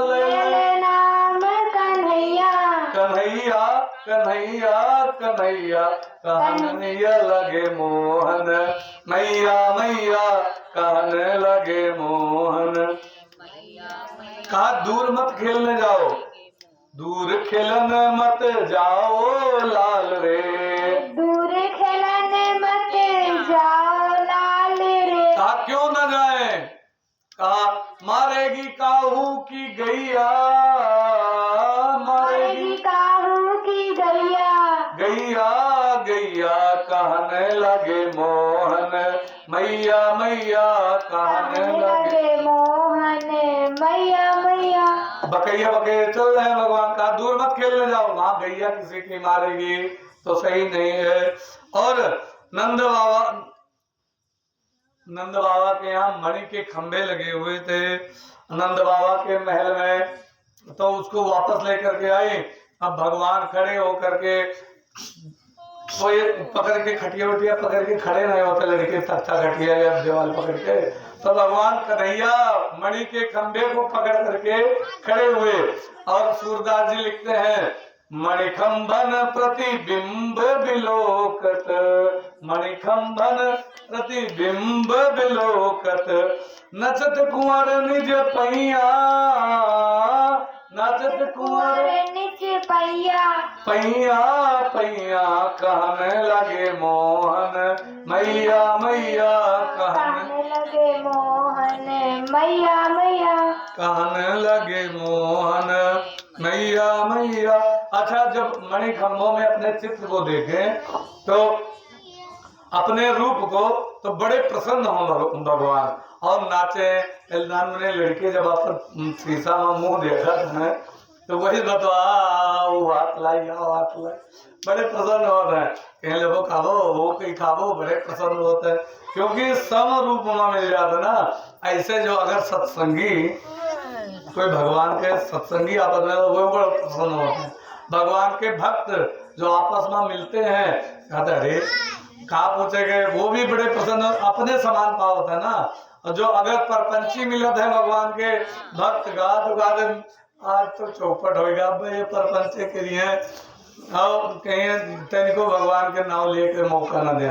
ले ले नाम कन्हैया, कन्हैया कन्हैया कन्हैया, कहने लगे मोहन मैया मैया, कहने लगे मोहन। कहा दूर मत खेलने जाओ, दूर खेलने मत जाओ लाल रे, दूर खेलने मत जाओ लाल रे। कहा क्यों न जाए, कहा मारेगी काहू की गैया, मारेगी काहू की गैया, गैया गैया, कहने लगे मोहन मैया मैया, कहने लगे मोहन मैया मैया। बकैया बकैया चल रहे हैं, भगवान का दूर मत खेलने जाओ, वहां गैया किसी की मारेगी तो सही नहीं है। और नंद बाबा के यहाँ मणि के खंभे लगे हुए थे नंद बाबा के महल में, तो उसको वापस लेकर के आए। अब भगवान खड़े होकर के, वो ये पकड़ के खटिया वटिया पकड़ के खड़े नहीं होते लड़के, तख्ता खटिया या दीवार पकड़ के, तो भगवान कन्हैया मणि के खंभे को पकड़ करके खड़े हुए और सूरदास जी लिखते हैं मणिखंभन प्रतिबिंब विलोकत, मणिखंभन प्रतिबिंब विलोकत, नचत कुंवर निज पैया, नचत कुंवर निज पैया, पैया पैया कहने लगे मोहन मैया मैया, कहने लगे मोहन मैया मैया, कहने लगे मोहन मैया मैया। अच्छा, जब मणि खंभों में अपने चित्र को देखे तो अपने रूप को तो बड़े प्रसन्न हो भगवान और नाचे। ने लड़के जब अपन शीशा में मुंह देखा है तो वही बता वो हाथ लाई बड़े प्रसन्न होते हैं। कहीं लोगों खाबो वो कहीं खाबो बड़े प्रसन्न होते हैं क्योंकि सम रूप में मिल जाता ना। ऐसे जो अगर सत्संगी कोई भगवान के सत्संगी आपस में वो बड़े प्रसन्न होते हैं। भगवान के भक्त जो आपस में मिलते हैं कहते अरे कहा पूछेंगे वो भी बड़े प्रसन्न अपने समान पाव होता है ना। और जो अगर परपंची मिलत है भगवान के भक्त गा तो गा आज तो चौपट होगा ये परपंचे के लिए और कहीं तनिको भगवान के नाम लेकर मौका न दे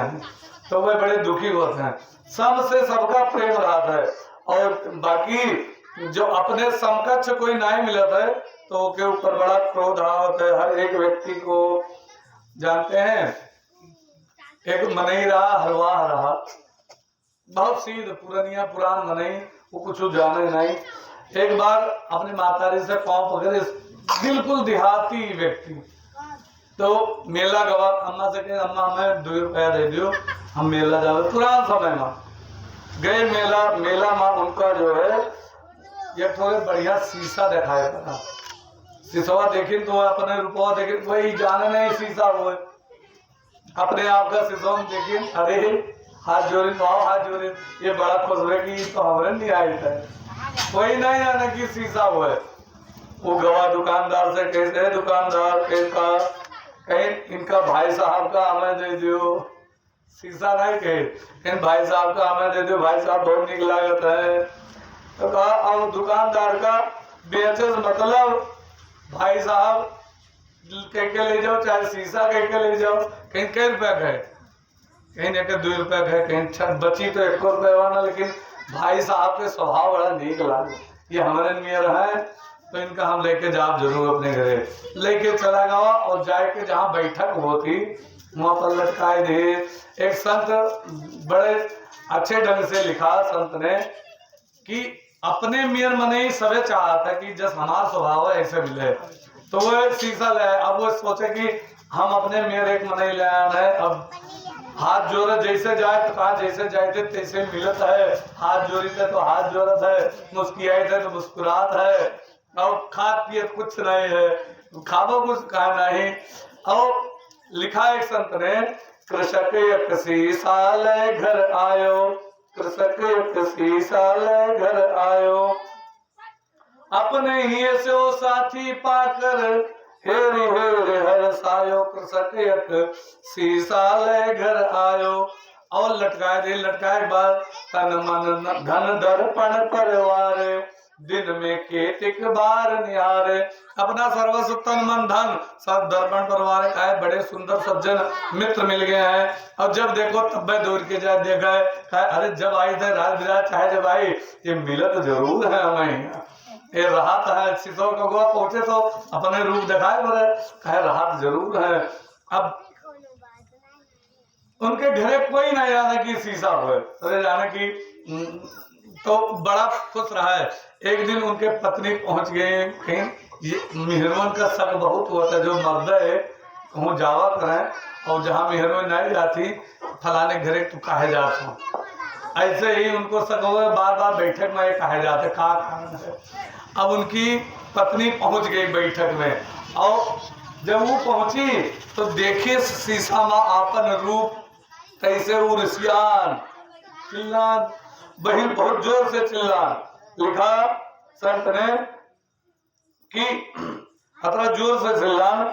तो वे बड़े दुखी होते हैं। सबसे सबका प्रेम रहता है और बाकी जो अपने समकक्ष कोई नहीं मिलता है तो के ऊपर बड़ा क्रोध होता है। हर एक व्यक्ति को जानते हैं एक मनई रहा हलवाह रहा बहुत सीध पुरानिया पुरान मनई वो कुछ जाने नहीं। एक बार अपनी माताजी से पाँव पकड़े बिल्कुल देहाती व्यक्ति तो मेला गवा अम्मा से कहे अम्मा हमें 2 रुपया दे दियो हम मेला जावे। पुरान समय में गए मेला में उनका जो है ये थोड़े बढ़िया शीशा दिखाया पड़ा। शीशवा देखी तो अपने रुपया देखी वही जाने नहीं शीशा वो अपने आप का शीशा देखी अरे हाथ जोड़ी हाथ जोड़ी ये बड़ा खुश हुए कि तो हमारे नहीं आए थे कोई नहीं जाने की शीशा वो है। वो गवा दुकानदार से कैसे दुकानदार कैसा कहीं इनका भाई साहब का हमें दे दियो शीशा नहीं कहे इन भाई साहब का हमें दे दियो भाई साहब बहुत निक लागत है। तो कहा अब दुकानदार का बेचे मतलब भाई साहब कह के ले जाओ चाहे शीशा कह के ले जाओ कहीं कई रुपया गए कहीं एक 2 रुपया गए कहीं बची तो 1 रुपया वाला। लेकिन भाई साहब के स्वभाव बड़ा नीक लागे ये हमारे नियर है तो इनका हम लेके जाओ जरूर अपने घरे लेके चला गया और जाके जहाँ बैठक होती वहां पर लटकाए दे। एक संत बड़े अच्छे ढंग से लिखा संत ने कि अपने मियर में नहीं सबे चाहता था कि जस हमारा स्वभाव है ऐसे मिले तो वो शीशा ले अब वो सोचे कि हम अपने मियर एक मनाई ले आना है। अब हाथ जोड़ जैसे जाए तो कहा जैसे जाए थे तैसे मिलत है हाथ जोड़ी थे तो हाथ जोड़त है मुस्कुराए थे तो मुस्कुरात है और खाद पियत कुछ नहीं है खाबो कुछ कहा नहीं। और लिखा एक संत ने कृषक एक शीशा ले घर आयो कृषक एक शीशा ले घर आयो अपने ही से साथी पाकर हेरी हेर हर सायो कृषक एक शीशा ले घर आयो। और लटकाए बाद तन मन धन दर्पण परिवार दिन में केतिक बार निहारे अपना सर्वस्व तन मन धन सब दर्पण परिवार का है। बड़े सुंदर सज्जन मित्र मिल गए हैं और जब देखो तब दूर के जाए देखा है अरे जब आई थे रात बिरात चाहे जब आई ये मिलत जरूर है हमें ये राहत है। शीशो का गोवा पहुंचे तो अपने रूप दिखाए बोले कहे राहत जरूर है। अब उनके घरे कोई नहीं जाने की शीशा हुए तो जाने की तो बड़ा खुश रहा है। एक दिन उनके पत्नी पहुंच गए कहीं ये मेहरवन का शक बहुत हुआ था जो मर्द है कहूँ जावा करें और जहाँ मेहरवन नहीं जाती फलाने घरे तू कहे जाता हूँ ऐसे ही उनको शक हुआ बार बार बैठक में कहे जाते का कारण है। अब उनकी पत्नी पहुंच गई बैठक में और जब वो पहुंची तो देखिए शीशा में आपन रूप कैसे उर्सियान चिल्लान बहन बहुत जोर से चिल्लान। लिखा संत ने कि अतः जोर से चिल्लान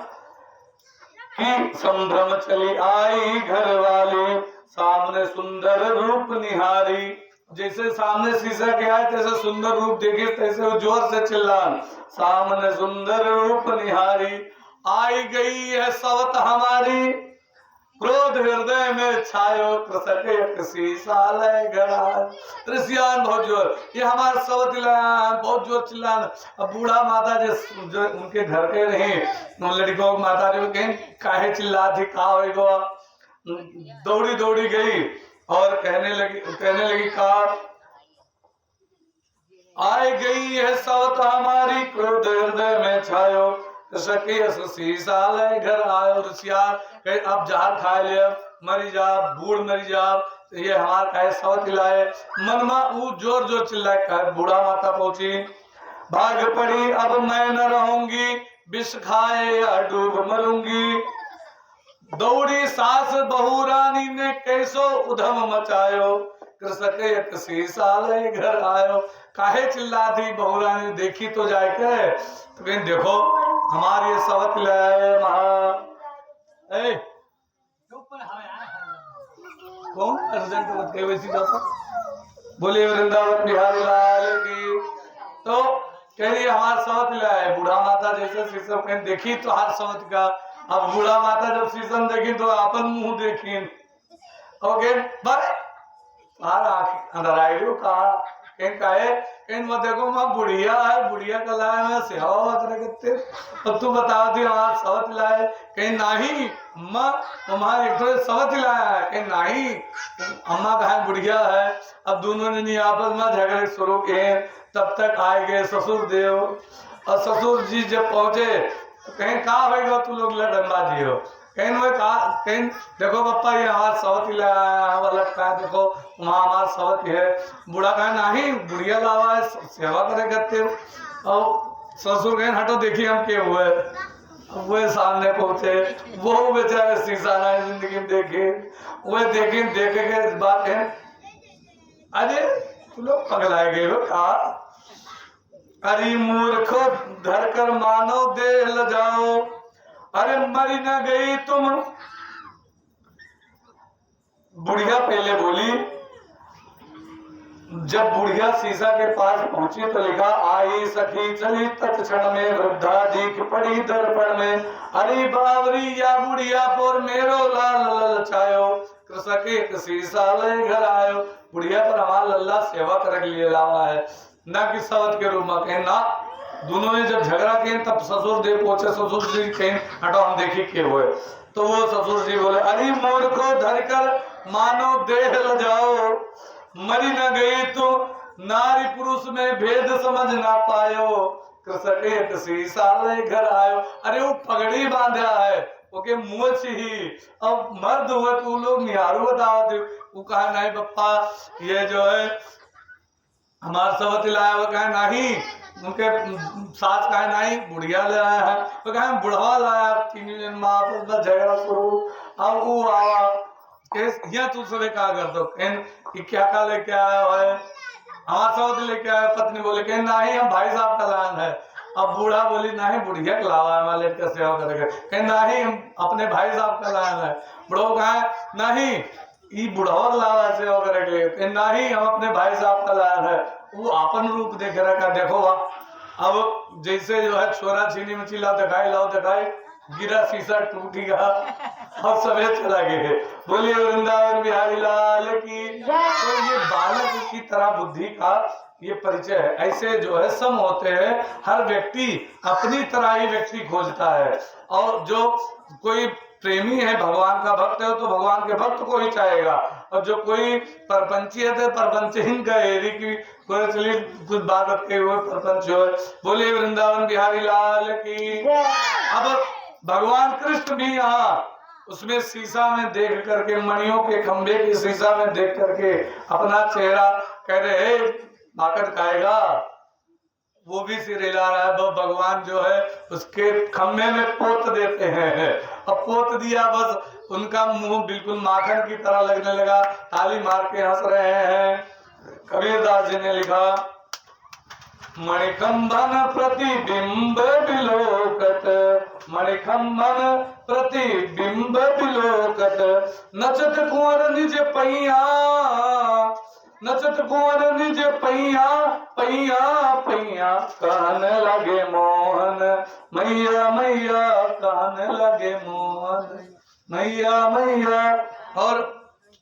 कि संभ्रम चली आई घर वाले सामने सुंदर रूप निहारी जैसे सामने शीशा के आए तैसे सुंदर रूप देखे तैसे वो जोर से चिल्लान, सामने सुंदर रूप निहारी, आई गई है सवत हमारी, क्रोध हृदय में छायो, कृषक शीशा ले घर आयो। ऋषियान बहुत जोर, ये हमारा सवत लाया बहुत जोर चिल्लान। अब बूढ़ा माता जो उनके घर के रहे उन लड़कों की माता जो कहीं काहे चिल्ला थी का होएगो, दौड़ी दौड़ी गई और कहने लगी का आई गई है सवत हमारी, क्रोध हृदय में छायो, शीशा ले घर आयो। ऋषियार कहे अब जहर खा लिया मरी जा, बूढ़ मरी जा, ये हमार कहे सवत लाए। मनमा वो जोर जोर चिल्लाए, बूढ़ा माता पहुंची, भाग पड़ी अब मैं न रहूंगी, विष खाए या डूब मरूंगी, दौड़ी सास बहू रानी ने कैसो उधम मचायो, कृषक शीशा ले घर आयो। काहे चिल्लाती बहू रानी, देखी तो जाए के, तो कहीं देखो हमारी ये सवत लाए महा कौन अर्जेंट मत के वैसी जाता, बोले वृंदावन बिहारी लाल की। तो कह रही हमार सवत लाए, बूढ़ा माता जैसे शीशम कहीं देखी तो हाथ सवत का, अब बूढ़ा माता जब शीशम देखी तो अपन मुंह देखी, ओके बस अंदर आई कहा कहीं देखो माँ बुढ़िया है, बुढ़िया का लाए मैं सेवा करते, अब तू बताओ थी हमारा सवत लाए, कहीं नहीं अम्मा तुम्हारा एक तो सवत लाया है, कहीं नहीं अम्मा कहा बुढ़िया है। अब दोनों ने नहीं आपस में झगड़े शुरू किए, तब तक आए गए ससुर देव, और ससुर जी जब पहुंचे तो कहीं कहा होगा तू लोग लड़नबाजी हो, कहीं वो कहा कहीं देखो पप्पा ये हमारा सवत लाया लगता है, देखो वहाँ हमारा सवत है। बूढ़ा कहा नहीं बुढ़िया लावा है सेवा करे करते हो, और ससुर कहीं हटो देखिए हम क्या हुए। वो सामने पहुंचे, वो बेचारे शीशा ना जिंदगी में देखे, वो देखे के बात है, अरे तू लोग पगलाए गए हो कहा, अरे मूर्खो धर कर मानो दे ल जाओ, अरे मरी न गई तुम। बुढ़िया पहले बोली, जब बुढ़िया शीशा के पास पहुंची तो लिखा आई सखी चली तत्क्षण में वृद्धा दीख पड़ी दर्पण में, अरे बावरी या बुढ़िया पर मेरो लाल ललचायो, कृषक शीशा ले घर आयो। बुढ़िया पर हमारा लल्ला सेवा कर लिए लावा है, न कि सवत के रूप में कहीं ना। दोनों ने जब झगड़ा किए तब ससुर देव पहुंचे, ससुर जी कहीं हटो हम देखी के हुए, तो वो ससुर जी बोले अरे मोर को धर कर मानो देह ल जाओ, मरी न गई तो नारी पुरुष में भेद समझ ना पायो, कृषक शीशा ले घर आयो। अरे वो पगड़ी बांधा है ओके मुँह से ही, अब मर्द हुए तो लोग निहारू बताओ थे, वो कहा नहीं पप्पा ये जो है हमारा सवत लाया, वो कहा नहीं उनके सास कहा नहीं बुढ़िया लाया है, तो कहा बुढ़वा लाया, तीन दिन में आपस में झगड़ा शुरू। अब वो आवा यहाँ तू सबे कहा कर दो क्या का लेके आया है, हमारा सवत लेके आया। पत्नी बोले कहीं नहीं हम भाई साहब का लान है। अब बूढ़ा बोली नहीं बुढ़िया का लावा है हमारे लेट का सेवा करेगा, कहीं नहीं हम अपने भाई साहब का लान है। बुढ़ो कहा नहीं ये बुढ़वा लावा सेवा करेंगे, नहीं हम अपने भाई साहब का लान है। वो अपन रूप देख रखा, देखो अब जैसे जो है छोरा छीनी में लाओ दिखाई गिरा शीशा टूट गया और सभी चला गए। बोलिए वृंदावन बिहारी लाल की। तो ये बालक की तरह बुद्धि का ये परिचय है। ऐसे जो है सम होते हैं, हर व्यक्ति अपनी तरह ही व्यक्ति खोजता है, और जो कोई प्रेमी है भगवान का भक्त है तो भगवान के भक्त को ही चाहेगा, और जो कोई परपंची है तो परपंचहीन का हेरी की कोई चलिए कुछ बात रखे हुए परपंच हो। बोले वृंदावन बिहारी लाल की। अब भगवान कृष्ण भी यहाँ उसमें शीशा में देख करके, मणियों के खंभे के शीशा में देख करके अपना चेहरा कह रहे भाकड़ खाएगा, वो भी सिर हिला रहा है। वो भगवान जो है उसके खम्भे में पोत देते हैं, अब पोत दिया बस उनका मुंह बिल्कुल माखन की तरह लगने लगा, ताली मार के हंस रहे हैं। कबीरदास जी ने लिखा मणिखंभन प्रतिबिंब बिलोकत, मणिखंभन प्रतिबिंब बिलोकत, नचत कुंवर निज पैया, नचत कुंवर निज पैया पैया पैया कहने लगे मोहन मैया मैया कहने लगे मोहन मैया मैया। और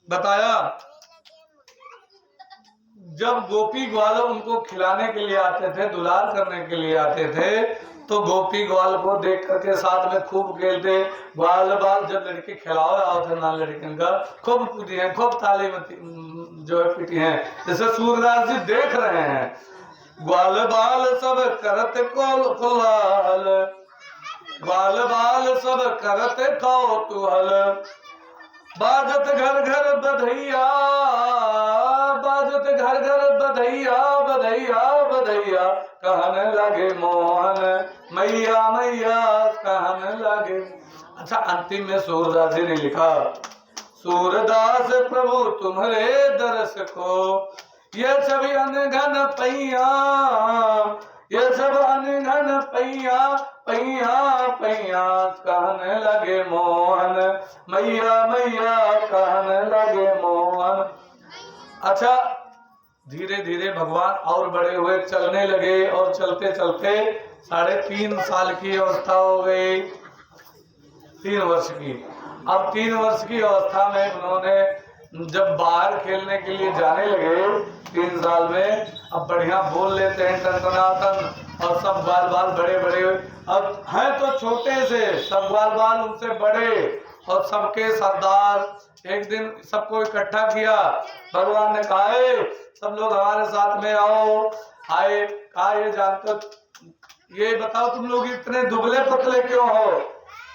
बताया जब गोपी ग्वाल उनको खिलाने के लिए आते थे, दुलार करने के लिए आते थे, तो गोपी ग्वाल को देख करके साथ में खूब खेलते। ग्वाल बाल जब लड़के खिलाओ आओ ना लड़कियों का खूब पीटी है, खूब ताली जो है पीटी है। जैसे सूरदास जी देख रहे हैं ग्वाल बाल सब करते कोलाहल, ग्वाल बाल सब करते कौतूहल, बाजत घर घर बधैया, बाजत घर घर बधैया बधैया बधैया कहने लगे मोहन मैया मैया कहने लगे। अच्छा अंतिम में सूरदास जी ने लिखा सूरदास प्रभु तुम्हारे दर्श को ये सभी अनघन पैया, ये सब अनघन पैया पैया पैया कहने लगे मोहन मैया मैया कहने लगे मोहन। अच्छा धीरे धीरे भगवान और बड़े हुए, चलने लगे और चलते चलते 3.5 साल की अवस्था हो गई, 3 वर्ष की। अब 3 वर्ष की अवस्था में उन्होंने जब बाहर खेलने के लिए जाने लगे 3 साल में, अब बढ़िया बोल लेते हैं टनटनाटन और सब बाल बाल बड़े बड़े, अब हैं तो छोटे से सब बाल बाल उनसे बड़े और सबके सरदार। एक दिन सबको इकट्ठा किया, भगवान ने कहा सब लोग हमारे साथ में आओ। आए, कहा ये जानते ये बताओ तुम लोग इतने दुबले पतले क्यों हो?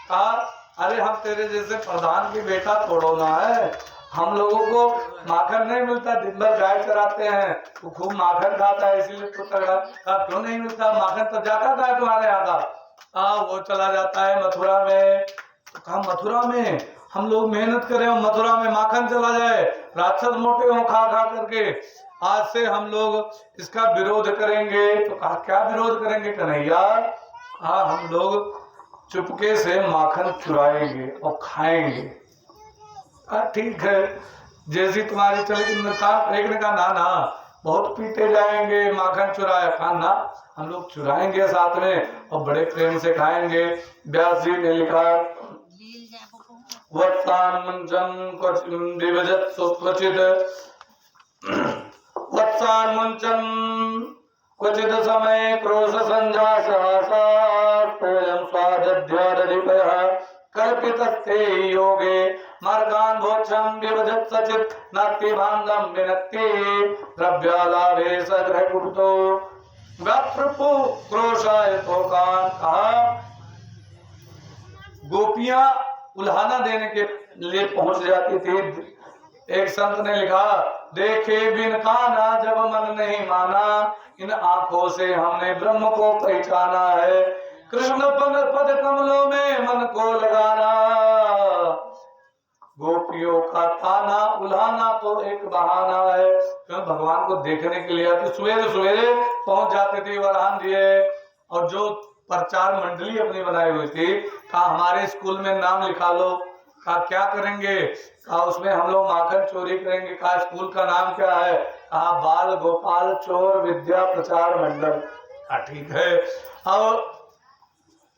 कहा अरे हम तेरे जैसे प्रधान की बेटा थोड़ो ना है, हम लोगों को माखन नहीं मिलता, दिन भर गाय चराते हैं, तो खूब माखन खाता है इसीलिए तो तगड़ा। कहा क्यों नहीं मिलता माखन? तो जाता था तुम्हारे यहाँ का? वो चला जाता है मथुरा में। तो कहा मथुरा में हम लोग मेहनत करें और मथुरा में माखन चला जाए, राक्षस मोटे हो खा खा करके, आज से हम लोग इसका विरोध करेंगे। तो कहा क्या विरोध करेंगे कन्हैया? हम लोग चुपके से माखन चुराएंगे और खाएंगे। ठीक है जैसी तुम्हारी चलेगी। एक ने कहा ना ना बहुत पीटे जाएंगे माखन चुराया। कहा ना हम लोग चुराएंगे साथ में और बड़े प्रेम से खाएंगे। व्यास जी ने लिखा वत्सान मुंचन क्वचित क्वचित वत्सान मुंचन क्वचित समय क्रोश संजासहसास्तोयं स्वादध्यादधिपयः कल्पितस्ते योगे मार्गान् भोक्षं विभजत् सचित् नास्ति भाङ्गं विनक्ति द्रव्यालाभे सग्रहकुटो गात्रपो क्रोशाय तोकान्। कहा गोपियां उल्हाना देने के लिए पहुंच जाती थी। एक संत ने लिखा देखे बिन काना जब मन नहीं माना, इन आंखों से हमने ब्रह्म को पहचाना है, कृष्ण पद कमलों में मन को लगाना। गोपियों का ताना उल्हाना तो एक बहाना है, क्यों भगवान को देखने के लिए आते सवेरे सवेरे पहुंच जाते थे वरदान दिए। और जो प्रचार मंडली अपनी बनाई हुई थी, कहा हमारे स्कूल में नाम लिखा लो। कहा क्या करेंगे? कहा उसमें हम लोग माखन चोरी करेंगे। कहा स्कूल का नाम क्या है? कहा बाल गोपाल चोर विद्या प्रचार मंडल। कहा ठीक है। अब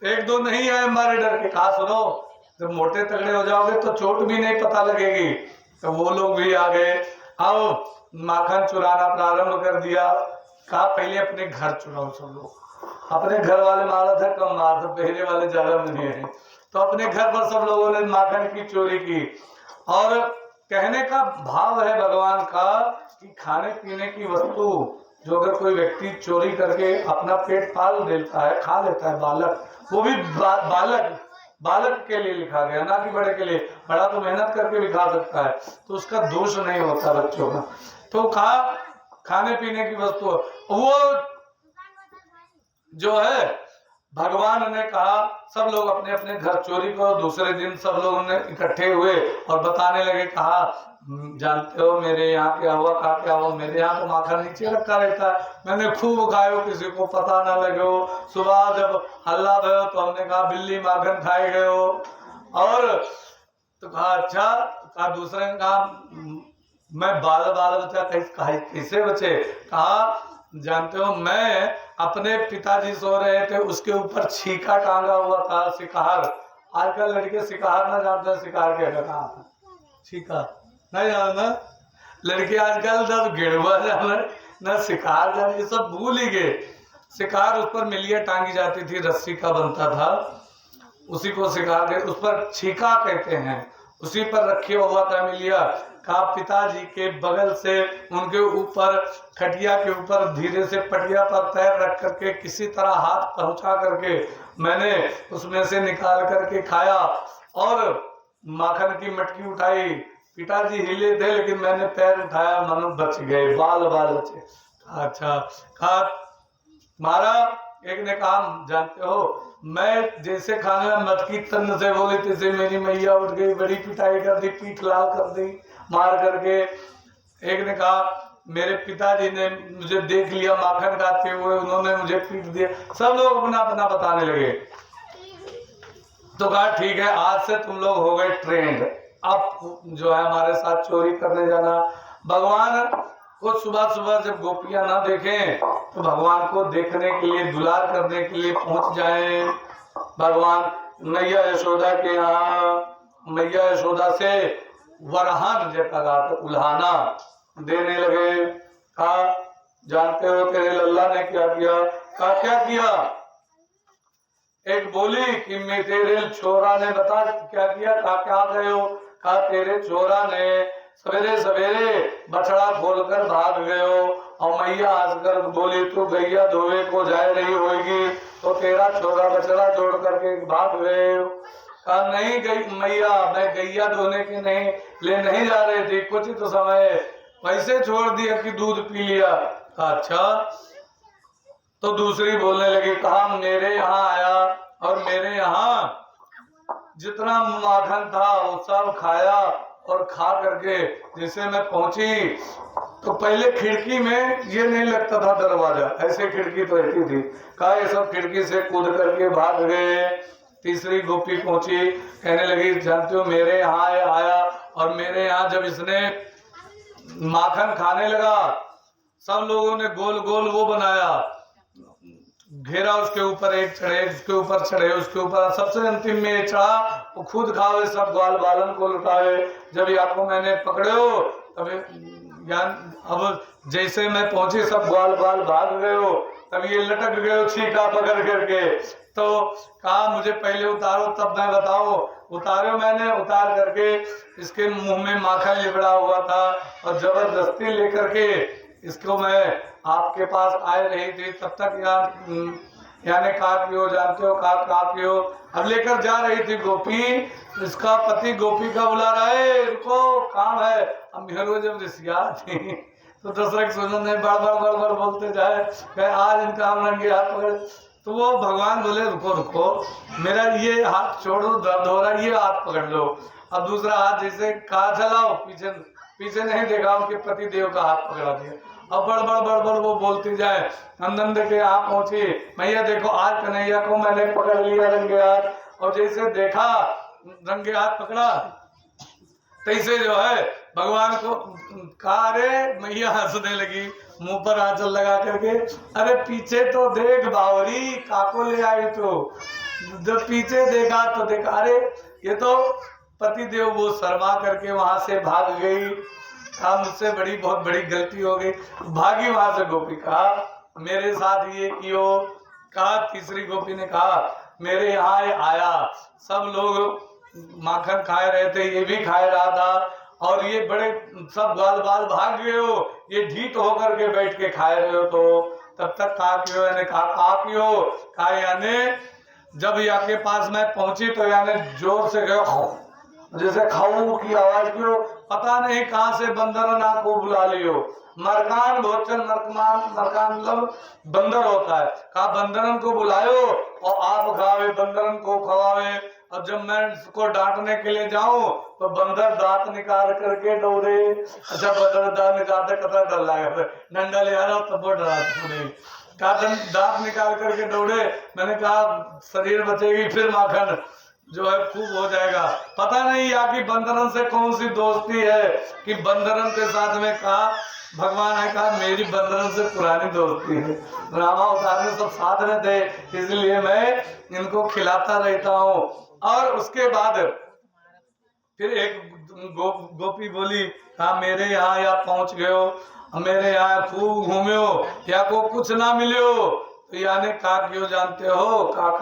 1-2 नहीं आए हमारे डर के। कहा सुनो जब मोटे तगड़े हो जाओगे तो चोट भी नहीं पता लगेगी। तो वो लोग भी आ गए। अब माखन चुराना प्रारंभ कर दिया। कहा पहले अपने घर चुराओ सब लोग। अपने घर वाले मारा था कम मार, तो पहले वाले ज्यादा नहीं है। तो अपने घर पर सब लोगों ने माखन की चोरी की। और कहने का भाव है भगवान का कि खाने पीने की वस्तु जो अगर कोई व्यक्ति चोरी करके अपना पेट पाल देता है, खा लेता है, बालक, वो भी बालक के लिए लिखा गया, ना कि बड़े के लिए। बड़ा तो मेहनत करके भी खा सकता है, तो उसका दोष नहीं होता बच्चों का। तो खाने पीने की वस्तु वो जो है भगवान ने कहा सब लोग अपने अपने घर चोरी करो। दूसरे दिन सब लोगों ने इकट्ठे हुए और बताने लगे। कहा जानते हो मेरे यहाँ क्या हुआ? कहा क्या हुआ? मेरे यहाँ तो माखन नीचे रखा रहता है, मैंने खूब खाए, किसी को पता ना लगे हो। सुबह जब हल्ला भयो तो हमने कहा बिल्ली माखन खाए गए हो। और तो कहा अच्छा। कहा दूसरे ने कहा मैं बाल बाल बचा कैसे बचे? कहा जानते हो मैं अपने पिताजी सो रहे थे, उसके ऊपर छीका टांगा हुआ था, शिकार। आजकल लड़के शिकार ना जानते, शिकार क्या कहा था, छीका नहीं जानना। लड़के आजकल जब गिड़वा जाना ना शिकार जाना, ये सब भूल ही गए। शिकार उस पर मिलिया टांगी जाती थी, रस्सी का बनता था, उसी को शिकार के उस पर छीका कहते हैं, उसी पर रखे हुआ था मिलिया का। पिताजी के बगल से उनके ऊपर खटिया के ऊपर धीरे से पटिया पर पैर रख करके किसी तरह हाथ पहुंचा करके मैंने उसमें से निकाल करके खाया और माखन की मटकी उठाई। पिताजी हिले थे लेकिन मैंने पैर उठाया, मनो बच गए, बाल बाल बचे। अच्छा खा मारा। एक ने कहा जानते हो मैं जैसे खाने में मटकी तन से बोली तैसे मेरी मैया उठ गई, बड़ी पिटाई कर दी, पीठ लाल कर दी मार करके। एक ने कहा मेरे पिताजी ने मुझे देख लिया माखन खाते हुए, उन्होंने मुझे पीट दिया। सब लोग अपना अपना बताने लगे। तो कहा ठीक है आज से तुम लोग हो गए ट्रेंड, अब जो है हमारे साथ चोरी करने जाना। भगवान को सुबह सुबह जब गोपियां ना देखें तो भगवान को देखने के लिए, दुलार करने के लिए पहुंच जाए। भगवान मैया यशोदा के यहाँ मैया यशोदा से वरहान जगह तो उल्हाना देने लगे। कहा जानते हो तेरे लल्ला ने क्या किया? कहा क्या किया? एक बोली कि मैं तेरे छोरा ने बता क्या किया? कहा क्या गए हो? कहा तेरे छोरा ने सवेरे सवेरे बछड़ा खोलकर भाग गयो। और मैया हंसकर बोली तू गैया धोवे को जा रही होगी तो तेरा छोरा बछड़ा छोड़ करके भाग गए। कहा नहीं गई मैया, मैं गैया धोने के नहीं जा रही थी, कुछ तो समय वैसे छोड़ दिया कि दूध पी लिया। अच्छा। तो दूसरी बोलने लगी कहा मेरे यहाँ आया और मेरे यहाँ जितना माखन था वो सब खाया और खा करके जैसे मैं पहुंची तो पहले खिड़की में ये नहीं लगता था दरवाजा, ऐसे खिड़की तो रहती थी। कहा ये सब खिड़की से कूद करके भाग गए। तीसरी गोपी पहुंची, कहने लगी जानते हो मेरे यहाँ आया और मेरे यहाँ जब इसने माखन खाने लगा सब लोगों ने गोल गोल वो बनाया, घेरा, उसके ऊपर एक चढ़े, उसके ऊपर चढ़े, उसके ऊपर सबसे अंतिम में चढ़ा, वो खुद खावे, सब ग्वाल बालन को लुटावे। जब या को मैंने पकड़े हो तब ज्ञान, अब जैसे मैं पहुंची सब ग्वाल बाल भाग गए हो, तब ये लटक गए हो छीका पकड़ करके। तो कहा मुझे पहले उतारो तब मैं बताओ। उतारो, मैंने उतार करके इसके मुंह में माखन लिबड़ा हुआ था और जबरदस्ती लेकर के इसको मैं आपके पास आए रही थी, तब तक यानी कहा कि हो जानते हो कहा कि हो। अब लेकर जा रही थी गोपी, इसका पति गोपी का बुला रहा है, रुको काम है। अब मेरे जब रिसिया थी तो दशरथ सुनन ने बार बार बोलते जाए आज इनका हम रंगे हाथ पकड़। तो वो भगवान बोले रुको रुको, मेरा ये हाथ छोड़ो, दर्द हो रहा है, ये हाथ पकड़ लो। अब दूसरा हाथ जैसे कहा चलाओ, पीछे नहीं देखा, उनके पति देव का हाथ पकड़ा दिया। अब बड़ वो बोलती जाए। नंदन के यहाँ पहुंची, मैया देखो आज कन्हैया को मैंने पकड़ लिया रंगे हाथ, और जैसे देखा रंगे हाथ पकड़ा तैसे जो है भगवान को कहा, अरे मैया हंसने लगी मुंह पर आंचल लगा करके, अरे पीछे तो देख बावरी काको ले आई। तो जब पीछे देखा तो देखा अरे ये तो पति देव, वो शर्मा करके वहां से भाग गई। मुझसे बहुत बड़ी गलती हो गई, भागी वहां से गोपी। कहा मेरे साथ ये क्यों? कहा तीसरी गोपी ने कहा मेरे यहाँ आया, सब लोग माखन खाए रहे थे, ये भी खाए रहा था, और ये बड़े सब बाल भाग गए हो, ये ढीठ होकर के बैठ के खाए रहे हो। तो तब तक कहा क्यों? यानी कहा क्यों? कहा यानी जब यहाँ के पास मैं पहुंची तो यानी जोर से गए जैसे खाऊ की आवाज क्यों, पता नहीं कहां से बंदर को बुला लियो। मरकान भोचन, मरकान मतलब बंदर होता है। कहा बंदरन को बुलायो और आप खावे, बंदरन को खवावे। और जब मैं इसको डांटने के लिए जाऊं तो बंदर दांत निकाल करके दौड़े। अच्छा बंदर दांत निकालते कतरा डर लगा, डंडा ले आ रहा तब वो डरा कहा दांत निकाल करके दौड़े। मैंने कहा शरीर बचेगी फिर माखन जो है खूब हो जाएगा। पता नहीं यहाँ की बंदरन से कौन सी दोस्ती है कि बंदरन के साथ में कहा, भगवान ने कहा मेरी बंदरन से पुरानी दोस्ती है। रामा अवतार में सब साथ में थे, इसलिए मैं इनको खिलाता रहता हूँ। और उसके बाद फिर एक गोपी बोली, कहा मेरे यहाँ या पहुंच गए हो, मेरे यहाँ खूब घूमे हो, या को कुछ ना मिले हो। तो यानी कहा क्यों जानते हो, कहा